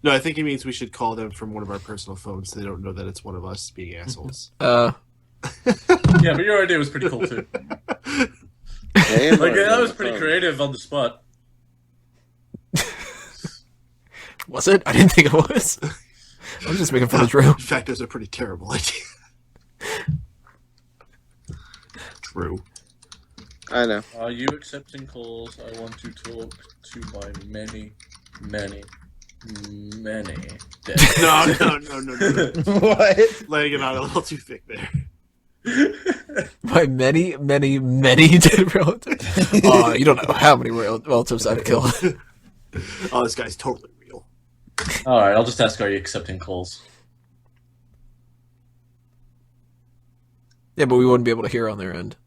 No, I think he means we should call them from one of our personal phones so they don't know that it's one of us being assholes. Yeah, but your idea was pretty cool too. That was pretty creative on the spot. Was it? I didn't think it was. I was just making fun of Drew. In fact, it was a pretty terrible idea. Drew. I know. Are you accepting calls? I want to talk to my many dead. No. What? Laying it on a little too thick there. My many dead relatives. Oh, you don't know how many relatives I've killed. Oh, this guy's totally real. Alright, I'll just ask, are you accepting calls? Yeah, but we wouldn't be able to hear on their end.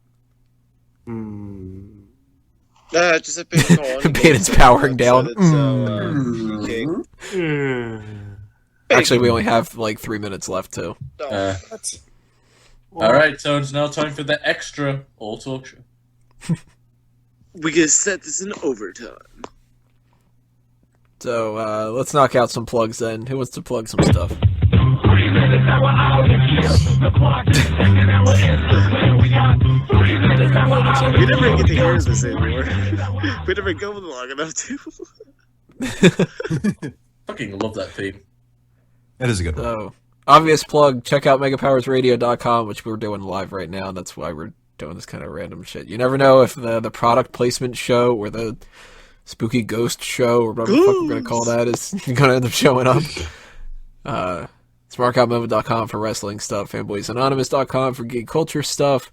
Just a big call. Paden's powering down. Actually, we only have like 3 minutes left, too. Alright, so it's now time for the extra all talk show. We can set this in overtime. So, let's knock out some plugs then. Who wants to plug some stuff? We never get to hear this anymore. We never go long enough to. Fucking love that theme. That is a good one. So, obvious plug, check out megapowersradio.com, which we're doing live right now. That's why we're doing this kind of random shit. You never know if the product placement show or the spooky ghost show or whatever the fuck we're going to call that is going to end up showing up. SmartCowMoment.com for wrestling stuff, FanboysAnonymous.com for geek culture stuff.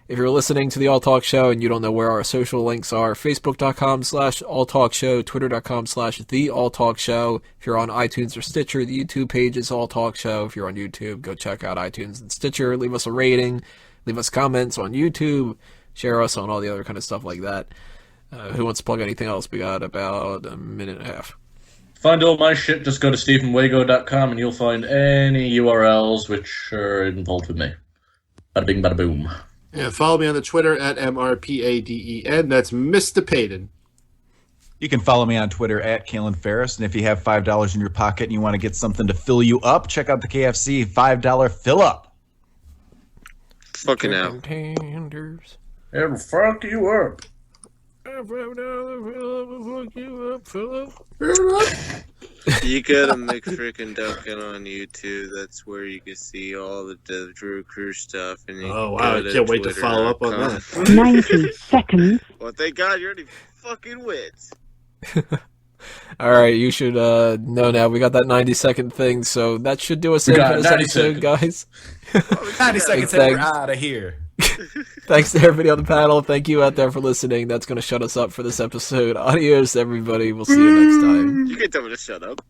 If you're listening to the All Talk Show and you don't know where our social links are, Facebook.com/AllTalkShow, Twitter.com/The All Talk Show. If you're on iTunes or Stitcher, the YouTube page is All Talk Show. If you're on YouTube, go check out iTunes and Stitcher. Leave us a rating. Leave us comments on YouTube. Share us on all the other kind of stuff like that. Who wants to plug anything else? We got about a minute and a half. Find all my shit, just go to StephenWago.com and you'll find any URLs which are involved with me. Bada bing, bada boom. Yeah, follow me on the Twitter at MRPADEN. That's Mr. Paden. You can follow me on Twitter at Calen Ferris. And if you have $5 in your pocket and you want to get something to fill you up, check out the KFC $5 fill up. Fucking out. It'll fuck you up. You gotta make freaking Duncan on YouTube. That's where you can see all the Drew Crew stuff. And you wow, I can't wait to follow up on that. 90 seconds. Well, thank God you already fucking wins. Alright, you should know now. We got that 90-second thing, so that should do us in for this episode, guys. 90 seconds and we're out of here. Thanks to everybody on the panel. Thank you out there for listening. That's going to shut us up for this episode. Adios, everybody. We'll see you next time. You can tell me to shut up.